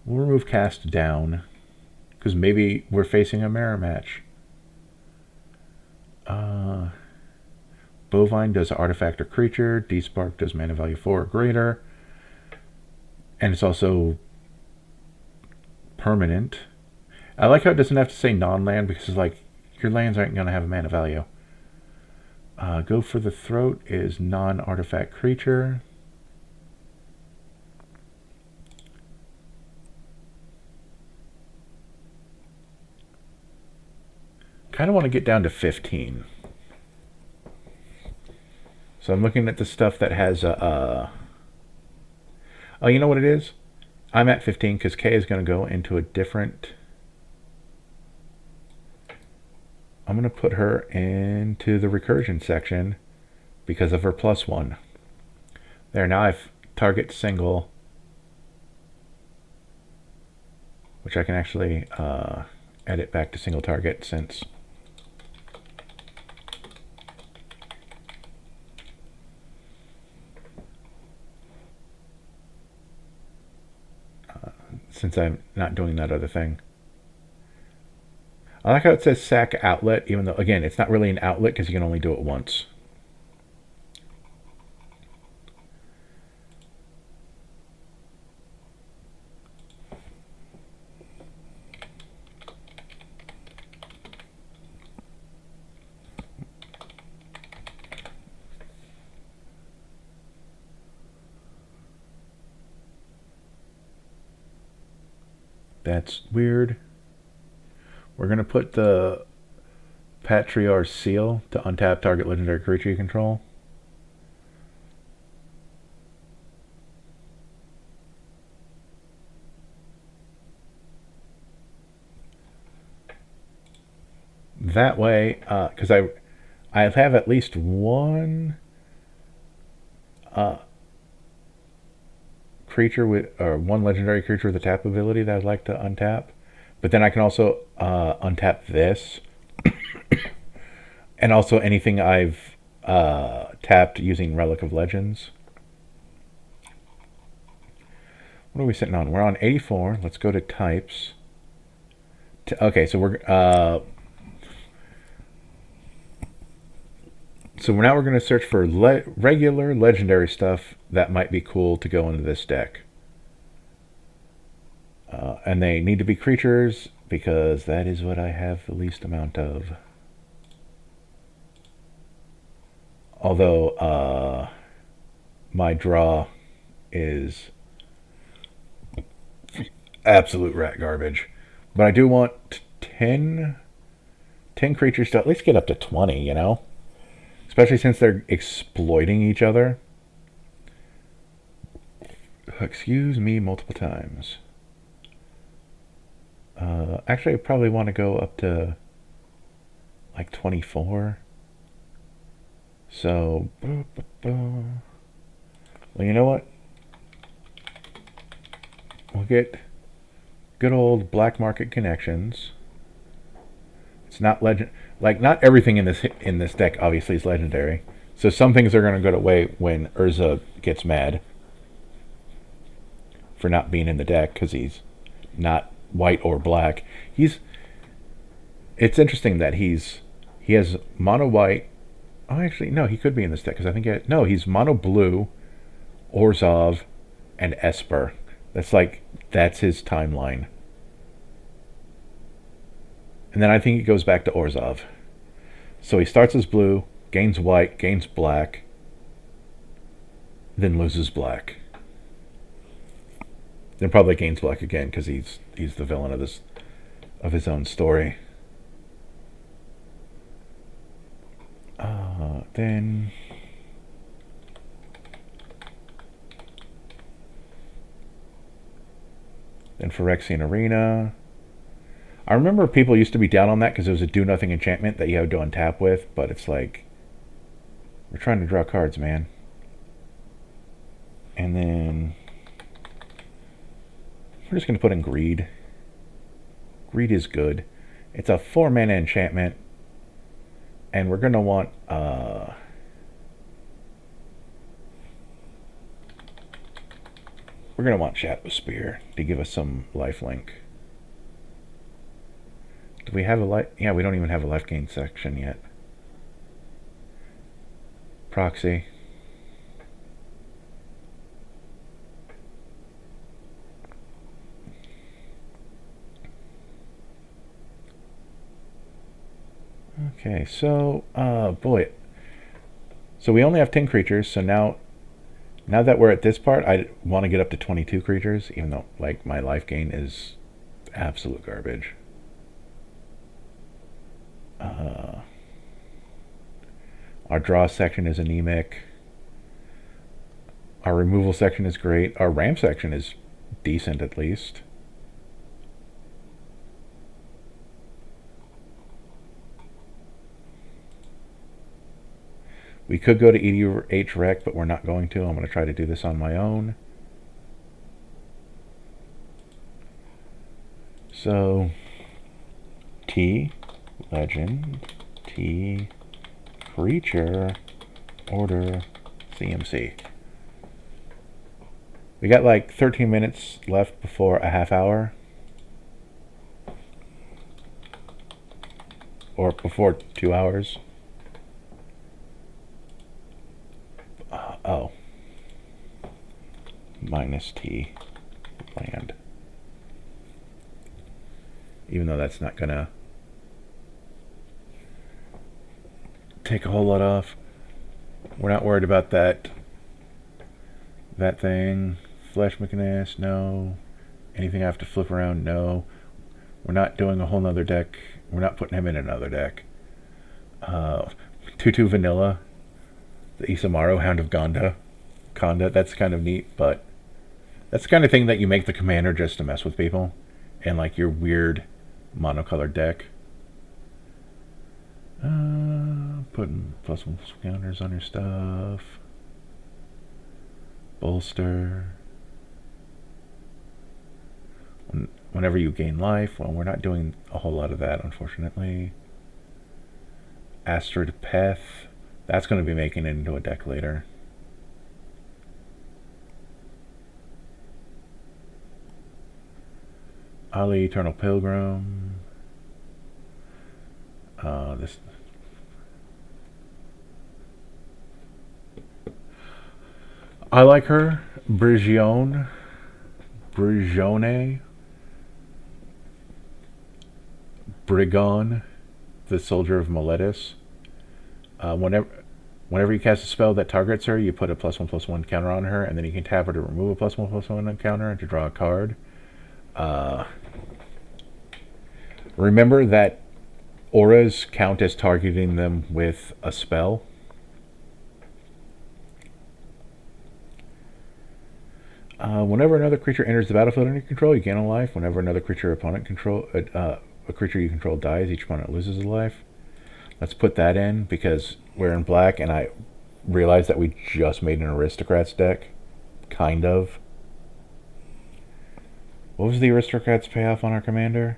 We'll remove cast down, because maybe we're facing a mirror match. Bovine does artifact or creature. Despark does mana value 4 or greater. And it's also permanent. I like how it doesn't have to say non-land, because it's like your lands aren't going to have a mana value. Go for the Throat is non-artifact creature. Kind of want to get down to 15. So I'm looking at the stuff that has oh, you know what it is? I'm at 15 because K is going to go into a different. I'm going to put her into the recursion section because of her +1. There, now I've target single, which I can actually edit back to single target since. Since I'm not doing that other thing. I like how it says sack outlet, even though, again, it's not really an outlet because you can only do it once. That's weird. We're going to put the Patriarch Seal to untap target legendary creature you control. That way, because I have at least one creature with, or one legendary creature with a tap ability that I'd like to untap. But then I can also untap this. And also anything I've tapped using Relic of Legends. What are we sitting on? We're on 84. Let's go to types. Okay, so we're now we're going to search for regular legendary stuff that might be cool to go into this deck. And they need to be creatures because that is what I have the least amount of. Although my draw is absolute rat garbage. But I do want 10 creatures to at least get up to 20, you know? Especially since they're exploiting each other. Excuse me multiple times. Actually, I probably want to go up to like 24. So, well, you know what? We'll get good old black market connections. It's not legend. Like, not everything in this deck obviously is legendary. So some things are going to go away when Urza gets mad for not being in the deck because he's not white or black. It's interesting that he has mono white. Oh, actually, no, he could be in this deck because I think no, he's mono blue, Orzhov, and Esper. That's his timeline. And then I think he goes back to Orzhov. So he starts as blue, gains white, gains black, then loses black. Then probably gains black again because he's the villain of his own story. Then Phyrexian Arena. I remember people used to be down on that because it was a do-nothing enchantment that you had to untap with, but it's like, we're trying to draw cards, man. And then we're just going to put in Greed. Greed is good. It's a 4-mana enchantment, and we're going to want Shadow Spear to give us some lifelink. Do we have a life? Yeah, we don't even have a life gain section yet. Proxy. Okay, so, boy. So we only have 10 creatures, so now that we're at this part, I want to get up to 22 creatures, even though, like, my life gain is absolute garbage. Our draw section is anemic. Our removal section is great. Our ramp section is decent, at least. We could go to EDH Rec, but we're not going to. I'm going to try to do this on my own. So, T, Legend, T, Creature, Order, CMC. We got like 13 minutes left before a half hour. Or before 2 hours. Oh. Minus T. Land. Even though that's not gonna take a whole lot off. We're not worried about that thing. Flesh Mechanist, no. Anything I have to flip around, no. We're not doing a whole nother deck. We're not putting him in another deck. 2/2 vanilla. The Isamaru, Hound of Conda, that's kind of neat, but that's the kind of thing that you make the commander just to mess with people and like your weird monocolored deck. Putting +1/+1 counters on your stuff. Bolster. Whenever you gain life, well, we're not doing a whole lot of that, unfortunately. Astrid Peth. That's going to be making it into a deck later. Ali, Eternal Pilgrim. This. I like her. Brigione, Brigon, the Soldier of Meletis. Whenever you cast a spell that targets her, you put a +1/+1 counter on her, and then you can tap her to remove a +1/+1 counter and to draw a card. Remember that auras count as targeting them with a spell. Whenever another creature enters the battlefield under your control, you gain a life. Whenever another creature a creature you control dies, each opponent loses a life. Let's put that in because we're in black, and I realized that we just made an Aristocrats deck. Kind of. What was the Aristocrats payoff on our commander?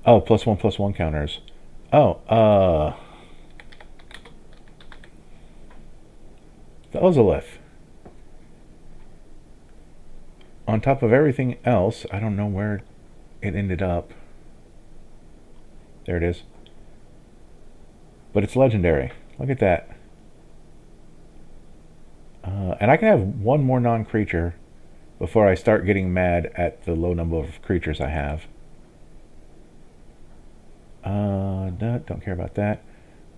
Oh, +1/+1 counters. Oh, the Ozolith. On top of everything else, I don't know where it ended up. There it is. But it's legendary. Look at that. And I can have one more non-creature before I start getting mad at the low number of creatures I have. No, don't care about that.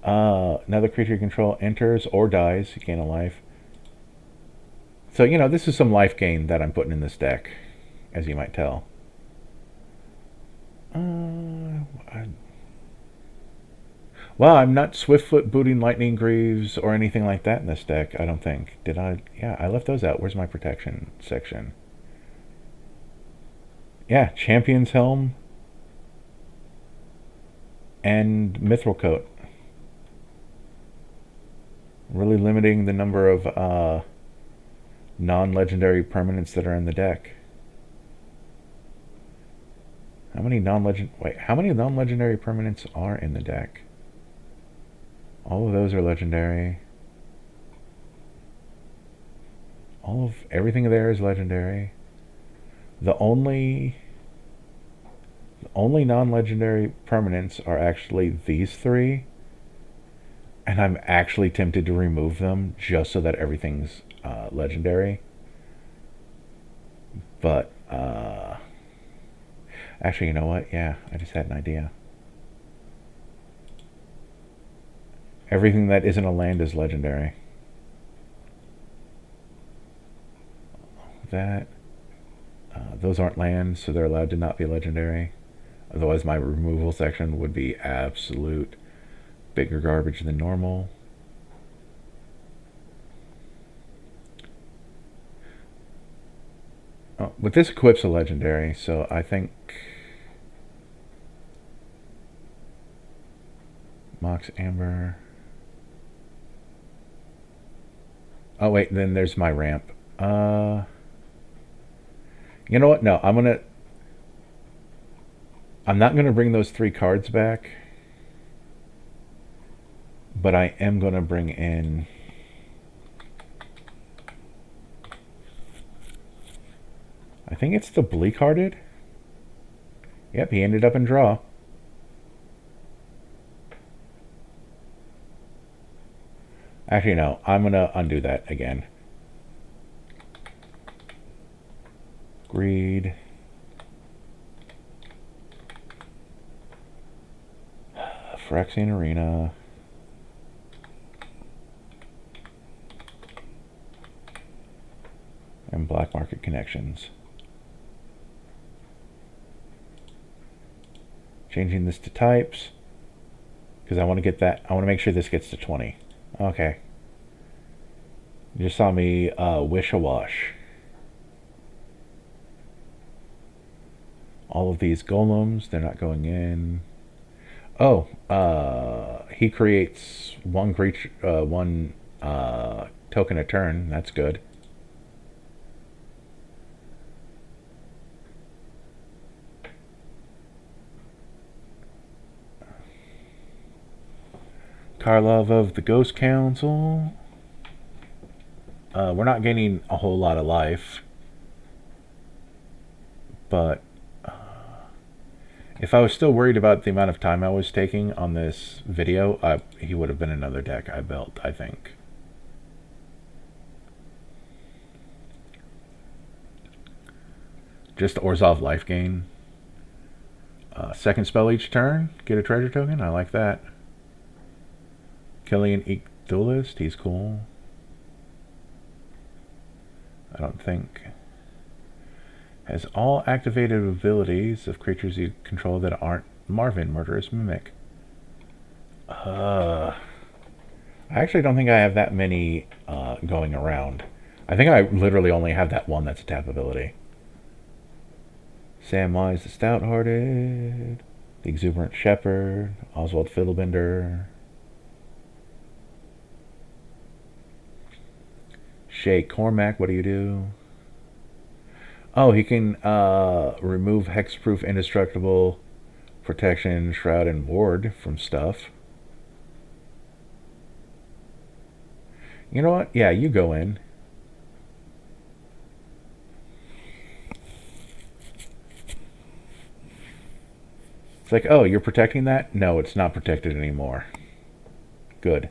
Another creature you control enters or dies. You gain a life. So, you know, this is some life gain that I'm putting in this deck, as you might tell. Well, I'm not Swiftfoot booting Lightning Greaves or anything like that in this deck, I don't think. Did I? Yeah, I left those out. Where's my protection section? Yeah, Champion's Helm and Mithril Coat. Really limiting the number of non-legendary permanents that are in the deck. How many non-legendary permanents are in the deck? All of those are legendary. Everything there is legendary. The only non-legendary permanents are actually these three, and I'm actually tempted to remove them just so that everything's legendary. But actually, you know what? Yeah, I just had an idea. Everything that isn't a land is legendary. That those aren't lands, so they're allowed to not be legendary. Otherwise, my removal section would be absolute bigger garbage than normal. But this equips a legendary, so I think Mox Amber. Oh wait, then there's my ramp. You know what? No, I'm not gonna bring those 3 cards back, but I am gonna bring in. I think it's the Bleak Hearted. Yep, he ended up in draw. Actually, no, I'm gonna undo that again. Greed. Phyrexian Arena. And Black Market Connections. Changing this to types because I want to get that. I want to make sure this gets to 20. Okay. You just saw me wish a wash. All of these golems, they're not going in. Oh, he creates one creature, one token a turn. That's good. Karlov of the Ghost Council. We're not gaining a whole lot of life, but if I was still worried about the amount of time I was taking on this video, he would have been another deck I built, I think. Just Orzhov life gain. Second spell each turn, get a treasure token. I like that. Killian Duelist, he's cool. I don't think. Has all activated abilities of creatures you control that aren't Marvin, Murderous Mimic. I actually don't think I have that many going around. I think I literally only have that one that's a tap ability. Samwise the Stout-Hearted, the Exuberant Shepherd, Oswald Fiddlebender, Shay Cormac, what do you do? Oh, he can remove Hexproof Indestructible protection, shroud, and ward from stuff. You know what? Yeah, you go in. It's like, oh, you're protecting that? No, it's not protected anymore. Good.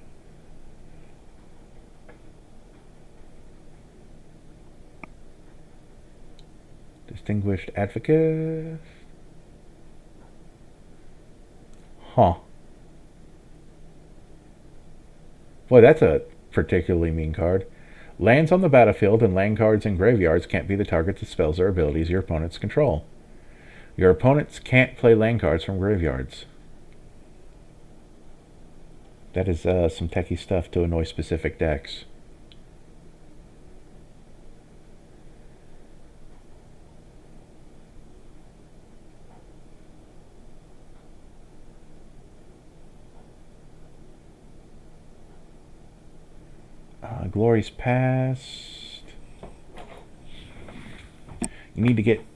Distinguished Advocate. Huh. Boy, that's a particularly mean card. Lands on the battlefield and land cards in graveyards can't be the targets of spells or abilities your opponents control. Your opponents can't play land cards from graveyards. That is some techie stuff to annoy specific decks. Glory's Past. You need to get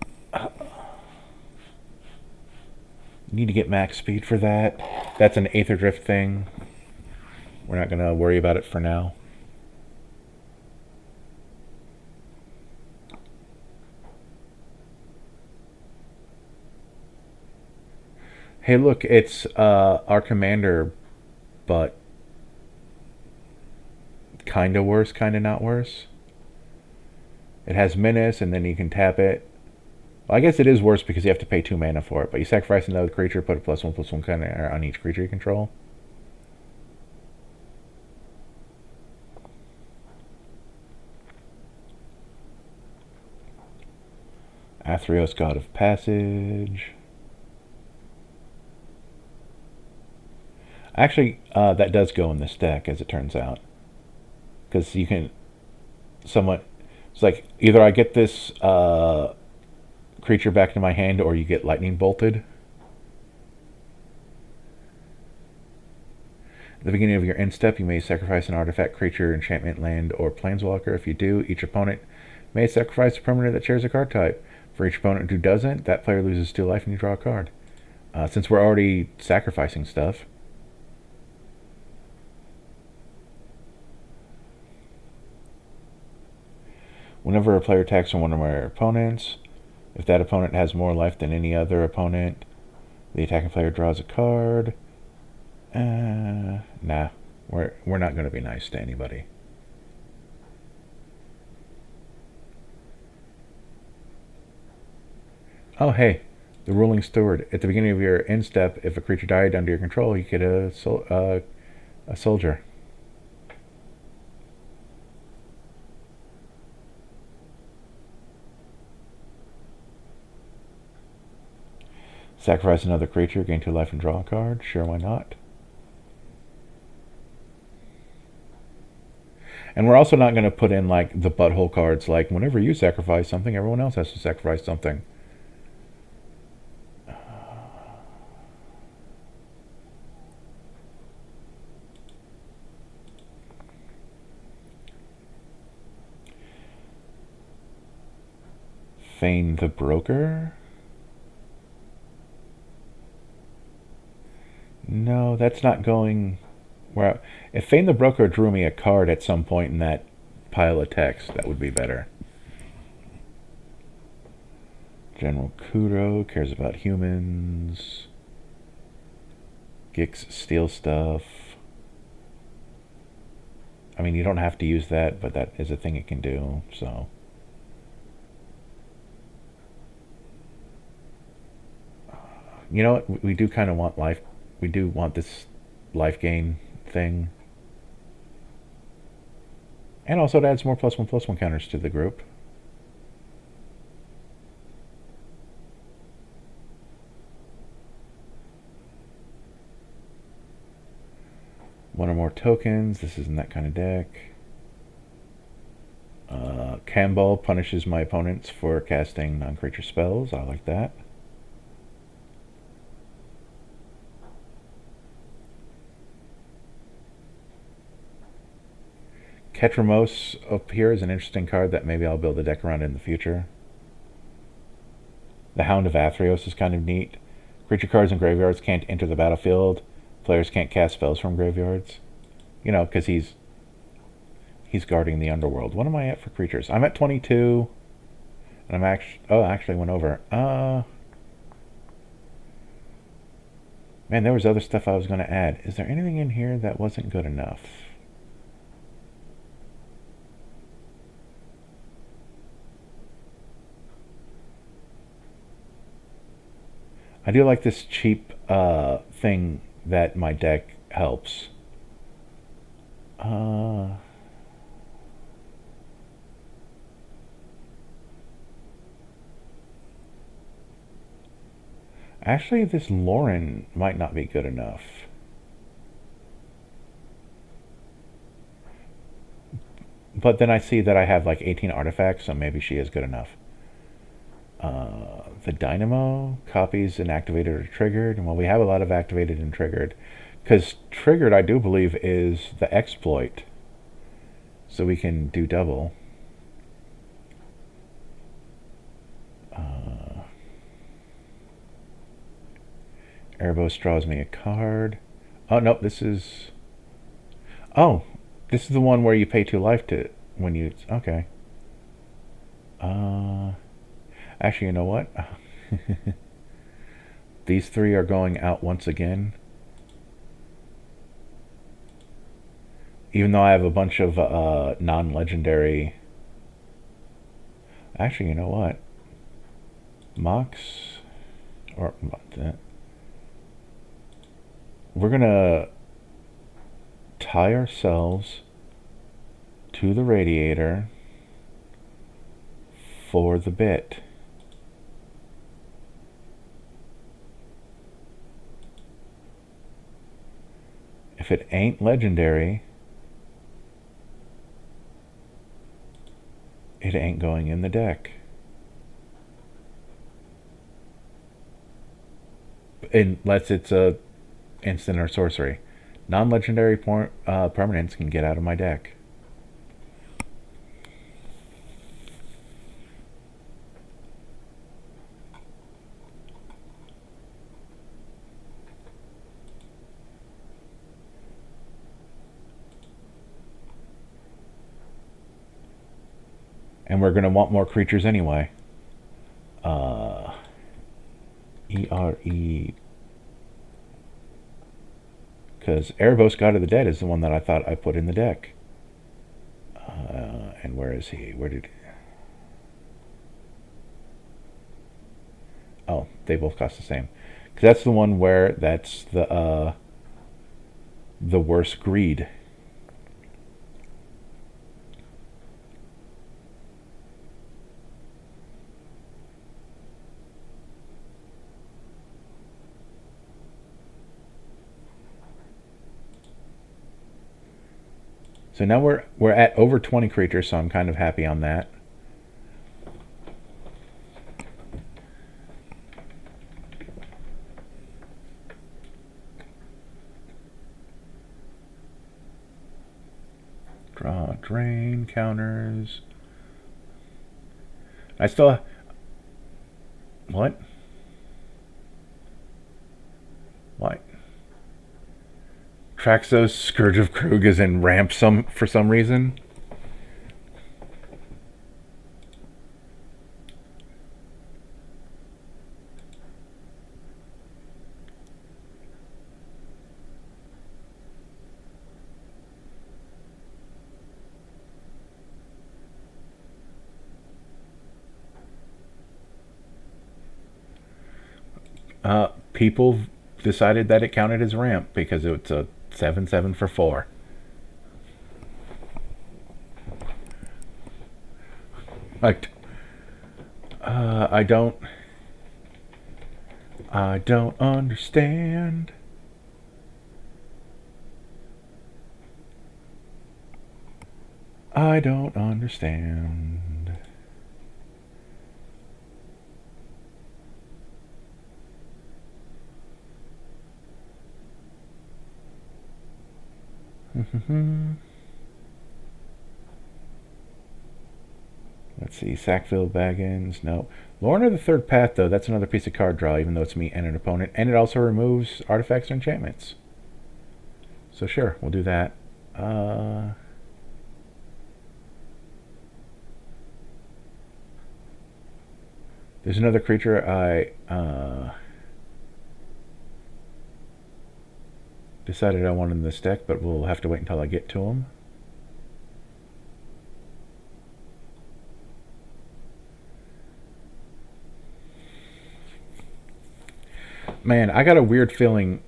max speed for that. That's an Aether Drift thing. We're not going to worry about it for now. Hey, look, it's our commander, but kind of worse, kind of not worse. It has Menace, and then you can tap it. Well, I guess it is worse because you have to pay 2 mana for it, but you sacrifice another creature, put a +1/+1 counter on each creature you control. Athreos, God of Passage. Actually, that does go in this deck, as it turns out. Because you can somewhat... It's like, either I get this creature back to my hand, or you get lightning bolted. At the beginning of your end step, you may sacrifice an artifact, creature, enchantment, land, or planeswalker. If you do, each opponent may sacrifice a permanent that shares a card type. For each opponent who doesn't, that player loses 2 life and you draw a card. Since we're already sacrificing stuff... Whenever a player attacks on one of our opponents, if that opponent has more life than any other opponent, the attacking player draws a card. Nah, we're not going to be nice to anybody. Oh, hey, the Ruling Steward. At the beginning of your end step, if a creature died under your control, you get a soldier. Sacrifice another creature, gain 2 life and draw a card. Sure, why not? And we're also not going to put in like the butthole cards, like whenever you sacrifice something, everyone else has to sacrifice something. Feign the Broker. No, that's not going... Well, if Feign the Broker drew me a card at some point in that pile of text, that would be better. General Kuro cares about humans. Gix steals stuff. I mean, you don't have to use that, but that is a thing it can do, so... You know what? We do kind of want life... We do want this life gain thing. And also it adds more +1/+1 counters to the group. One or more tokens. This isn't that kind of deck. Cannonball punishes my opponents for casting non-creature spells. I like that. Ketramos up here is an interesting card that maybe I'll build a deck around in the future. The Hound of Athreos is kind of neat. Creature cards in graveyards can't enter the battlefield. Players can't cast spells from graveyards. You know, because he's guarding the underworld. What am I at for creatures? I'm at 22. And I'm actually... Oh, I actually went over. Man, there was other stuff I was going to add. Is there anything in here that wasn't good enough? I do like this cheap thing that my deck helps. Actually, this Lauren might not be good enough. But then I see that I have like 18 artifacts, so maybe she is good enough. The Dynamo copies and activated or triggered. Well, we have a lot of activated and triggered. Because triggered, I do believe, is the exploit. So we can do double. Erebos draws me a card. Oh, no, this is... Oh, this is the one where you pay 2 life to... When you... Okay. Actually, you know what? These 3 are going out once again. Even though I have a bunch of non-legendary... Actually, you know what? Mox... Or... We're gonna tie ourselves to the radiator for the bit. If it ain't legendary, it ain't going in the deck. Unless it's a instant or sorcery. Non-legendary permanents can get out of my deck. And we're going to want more creatures anyway. E-R-E... Because Erebos, God of the Dead, is the one that I thought I put in the deck. And where is he? Where did... Oh, they both cost the same. Because that's the one where that's the worst greed. So now we're at over 20 creatures, so I'm kind of happy on that. Draw, drain, counters. I still... What? What? Traxos, Scourge of Krug is in ramp for some reason. People decided that it counted as ramp because it's a 7/7 for 4. I don't understand. I don't understand. Let's see, Sackville Baggins, no. Lorna the Third Path, though, that's another piece of card draw, even though it's me and an opponent. And it also removes artifacts and enchantments. So sure, we'll do that. There's another creature I decided I wanted in this deck, but we'll have to wait until I get to him. Man, I got a weird feeling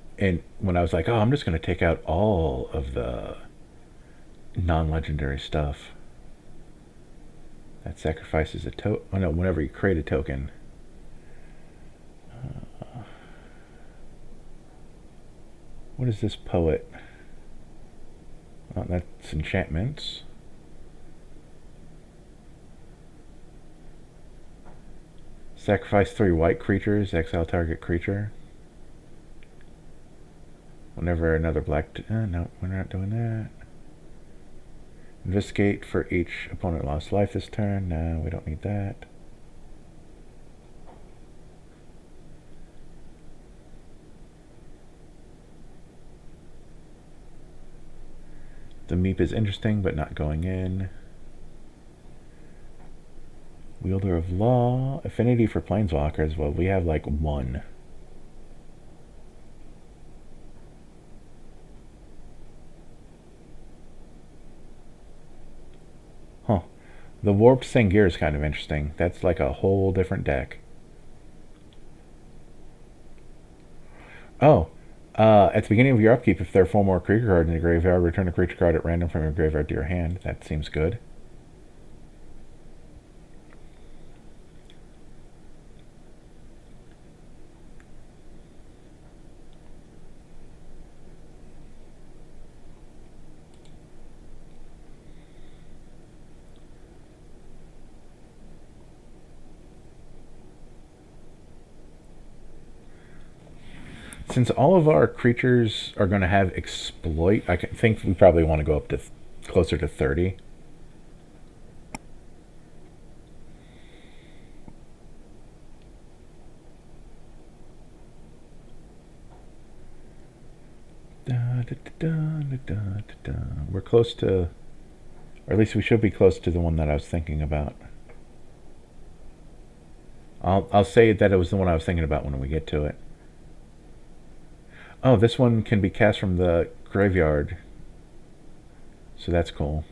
when I was like, oh, I'm just going to take out all of the non-legendary stuff. That sacrifices a token. Oh no, whenever you create a token. What is this poet? Oh, that's enchantments. Sacrifice 3 white creatures, exile target creature. Whenever another black... no, we're not doing that. Investigate for each opponent lost life this turn. No, we don't need that. The Meep is interesting, but not going in. Wielder of Law. Affinity for Planeswalkers. Well, we have like one. Huh. The Warped Sengir is kind of interesting. That's like a whole different deck. Oh. At the beginning of your upkeep, if there are 4 more creature cards in the graveyard, return a creature card at random from your graveyard to your hand. That seems good. Since all of our creatures are going to have exploit, I think we probably want to go up to closer to 30. We're close to, or at least we should be close to the one that I was thinking about. I'll say that it was the one I was thinking about when we get to it. Oh, this one can be cast from the graveyard. So that's cool.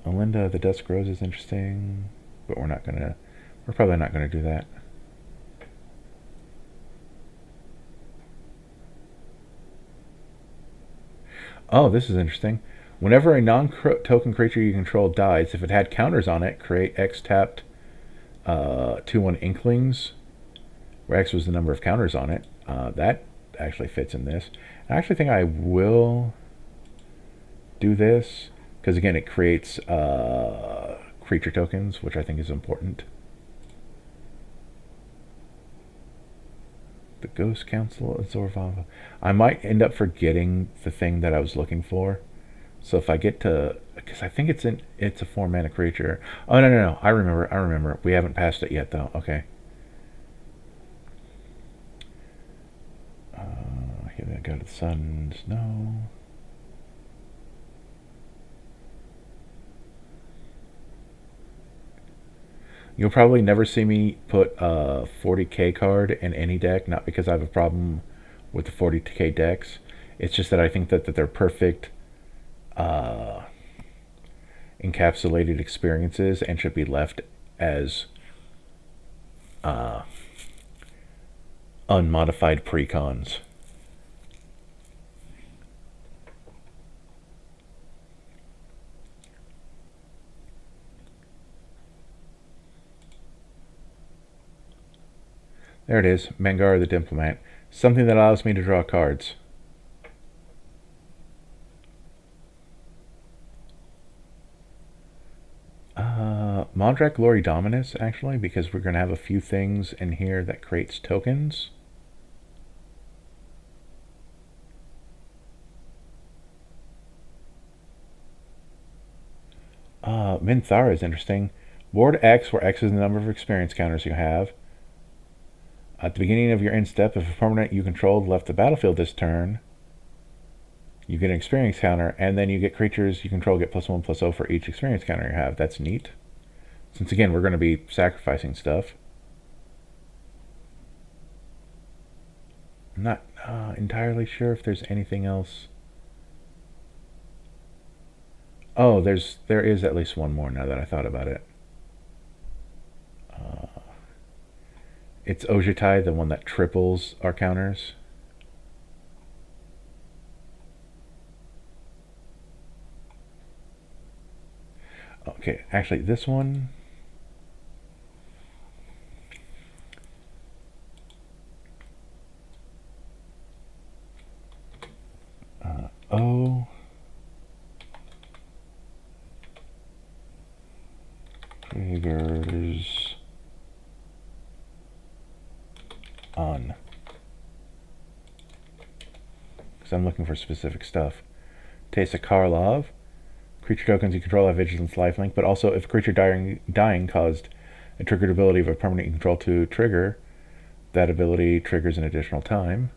Alinda, the Dusk Rose is interesting, but we're probably not gonna do that. Oh, this is interesting. Whenever a non-token creature you control dies, if it had counters on it, create X tapped 2/1 Inklings, where X was the number of counters on it. That actually fits in this. I actually think I will do this, because again, it creates creature tokens, which I think is important. The Ghost Council of Zorvava. I might end up forgetting the thing that I was looking for. So if I get to, because I think it's a 4-mana creature. Oh no! I remember. We haven't passed it yet though. Okay. Here we go to the Suns. No. You'll probably never see me put a 40k card in any deck. Not because I have a problem with the 40k decks. It's just that I think that they're perfect. Encapsulated experiences and should be left as unmodified precons. There it is, Mangar the Diplomat. Something that allows me to draw cards. Mondrak Glory Dominus, actually, because we're going to have a few things in here that creates tokens. Minthara is interesting. Ward X, where X is the number of experience counters you have. At the beginning of your end step, if a permanent you controlled left the battlefield this turn, you get an experience counter, and then you get creatures you control get +1/+0 for each experience counter you have. That's neat. Since again, we're going to be sacrificing stuff. I'm not entirely sure if there's anything else. Oh, there is at least one more now that I thought about it. It's Ojutai, the one that triples our counters. Okay, actually this one... triggers on. Because I'm looking for specific stuff. Taste of Karlov. Creature tokens you control have Vigilance Lifelink, but also if a creature dying caused a triggered ability of a permanent you control to trigger, that ability triggers an additional time.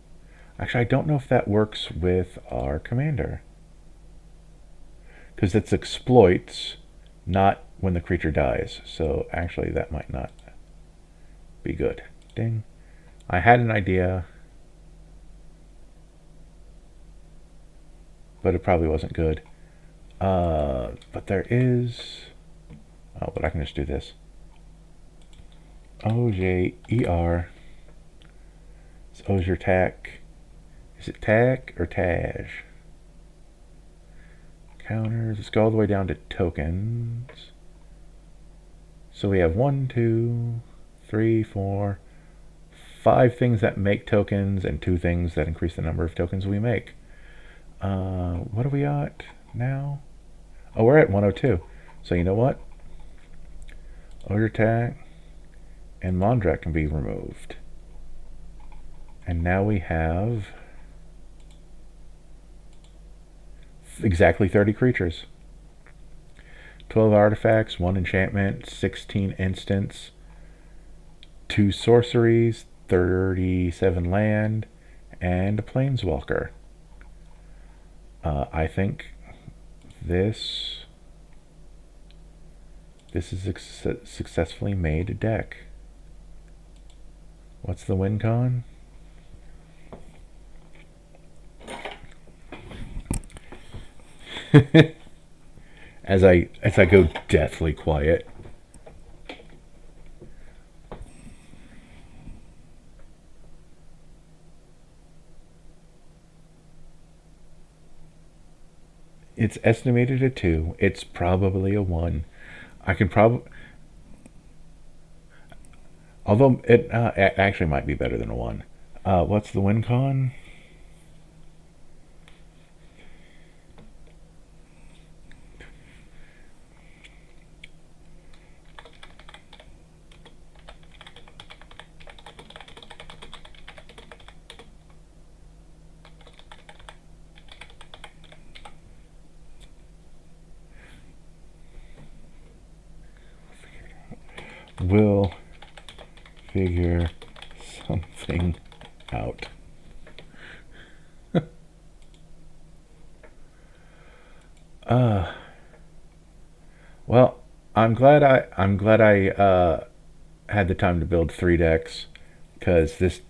Actually, I don't know if that works with our commander. Because it's exploits, not when the creature dies. So actually that might not be good. Ding. I had an idea, but it probably wasn't good. But there is... Oh, but I can just do this. O-J-E-R. It's Ojer Tack. Is it Tack or Taj? Counters. Let's go all the way down to tokens. So we have 1, 2, 3, 4, 5 things that make tokens and 2 things that increase the number of tokens we make. What are we at now? Oh, we're at 102. So you know what? Ojertak and Mondrak can be removed. And now we have exactly 30 creatures. 12 artifacts, 1 enchantment, 16 instants, 2 sorceries, 37 land, and a planeswalker. I think this is a successfully made deck. What's the win con? as I go deathly quiet. It's estimated a 2. It's probably a 1. I can probably... Although it actually might be better than a 1. What's the win con? We'll figure something out. Well, I'm glad I had the time to build 3 decks, because this,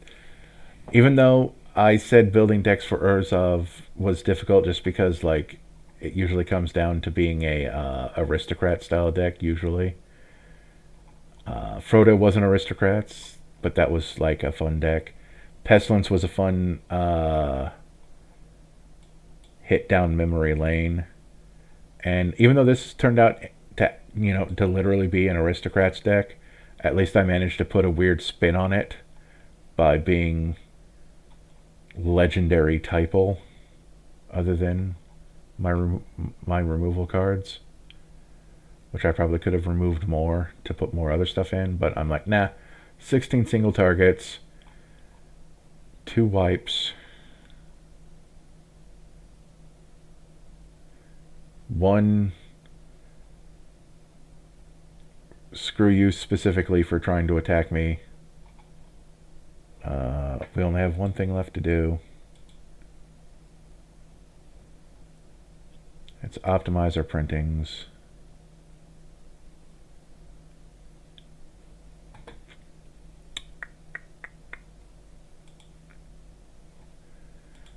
even though I said building decks for Urzov was difficult, just because like it usually comes down to being a aristocrat style deck usually. Frodo wasn't aristocrats, but that was like a fun deck. Pestilence was a fun hit down memory lane. And even though this turned out to literally be an aristocrats deck, at least I managed to put a weird spin on it by being legendary typal, other than my removal cards, which I probably could have removed more to put more other stuff in, but I'm like, nah, 16 single targets, 2 wipes, 1 screw you specifically for trying to attack me. We only have one thing left to do. Let's optimize our printings.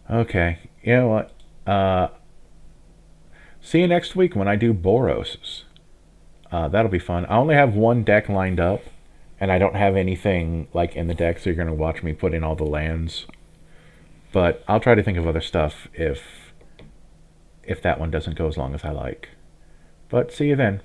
Okay, you know what? See you next week when I do Boros. That'll be fun. I only have one deck lined up, and I don't have anything like in the deck, so you're going to watch me put in all the lands. But I'll try to think of other stuff if that one doesn't go as long as I like. But see you then.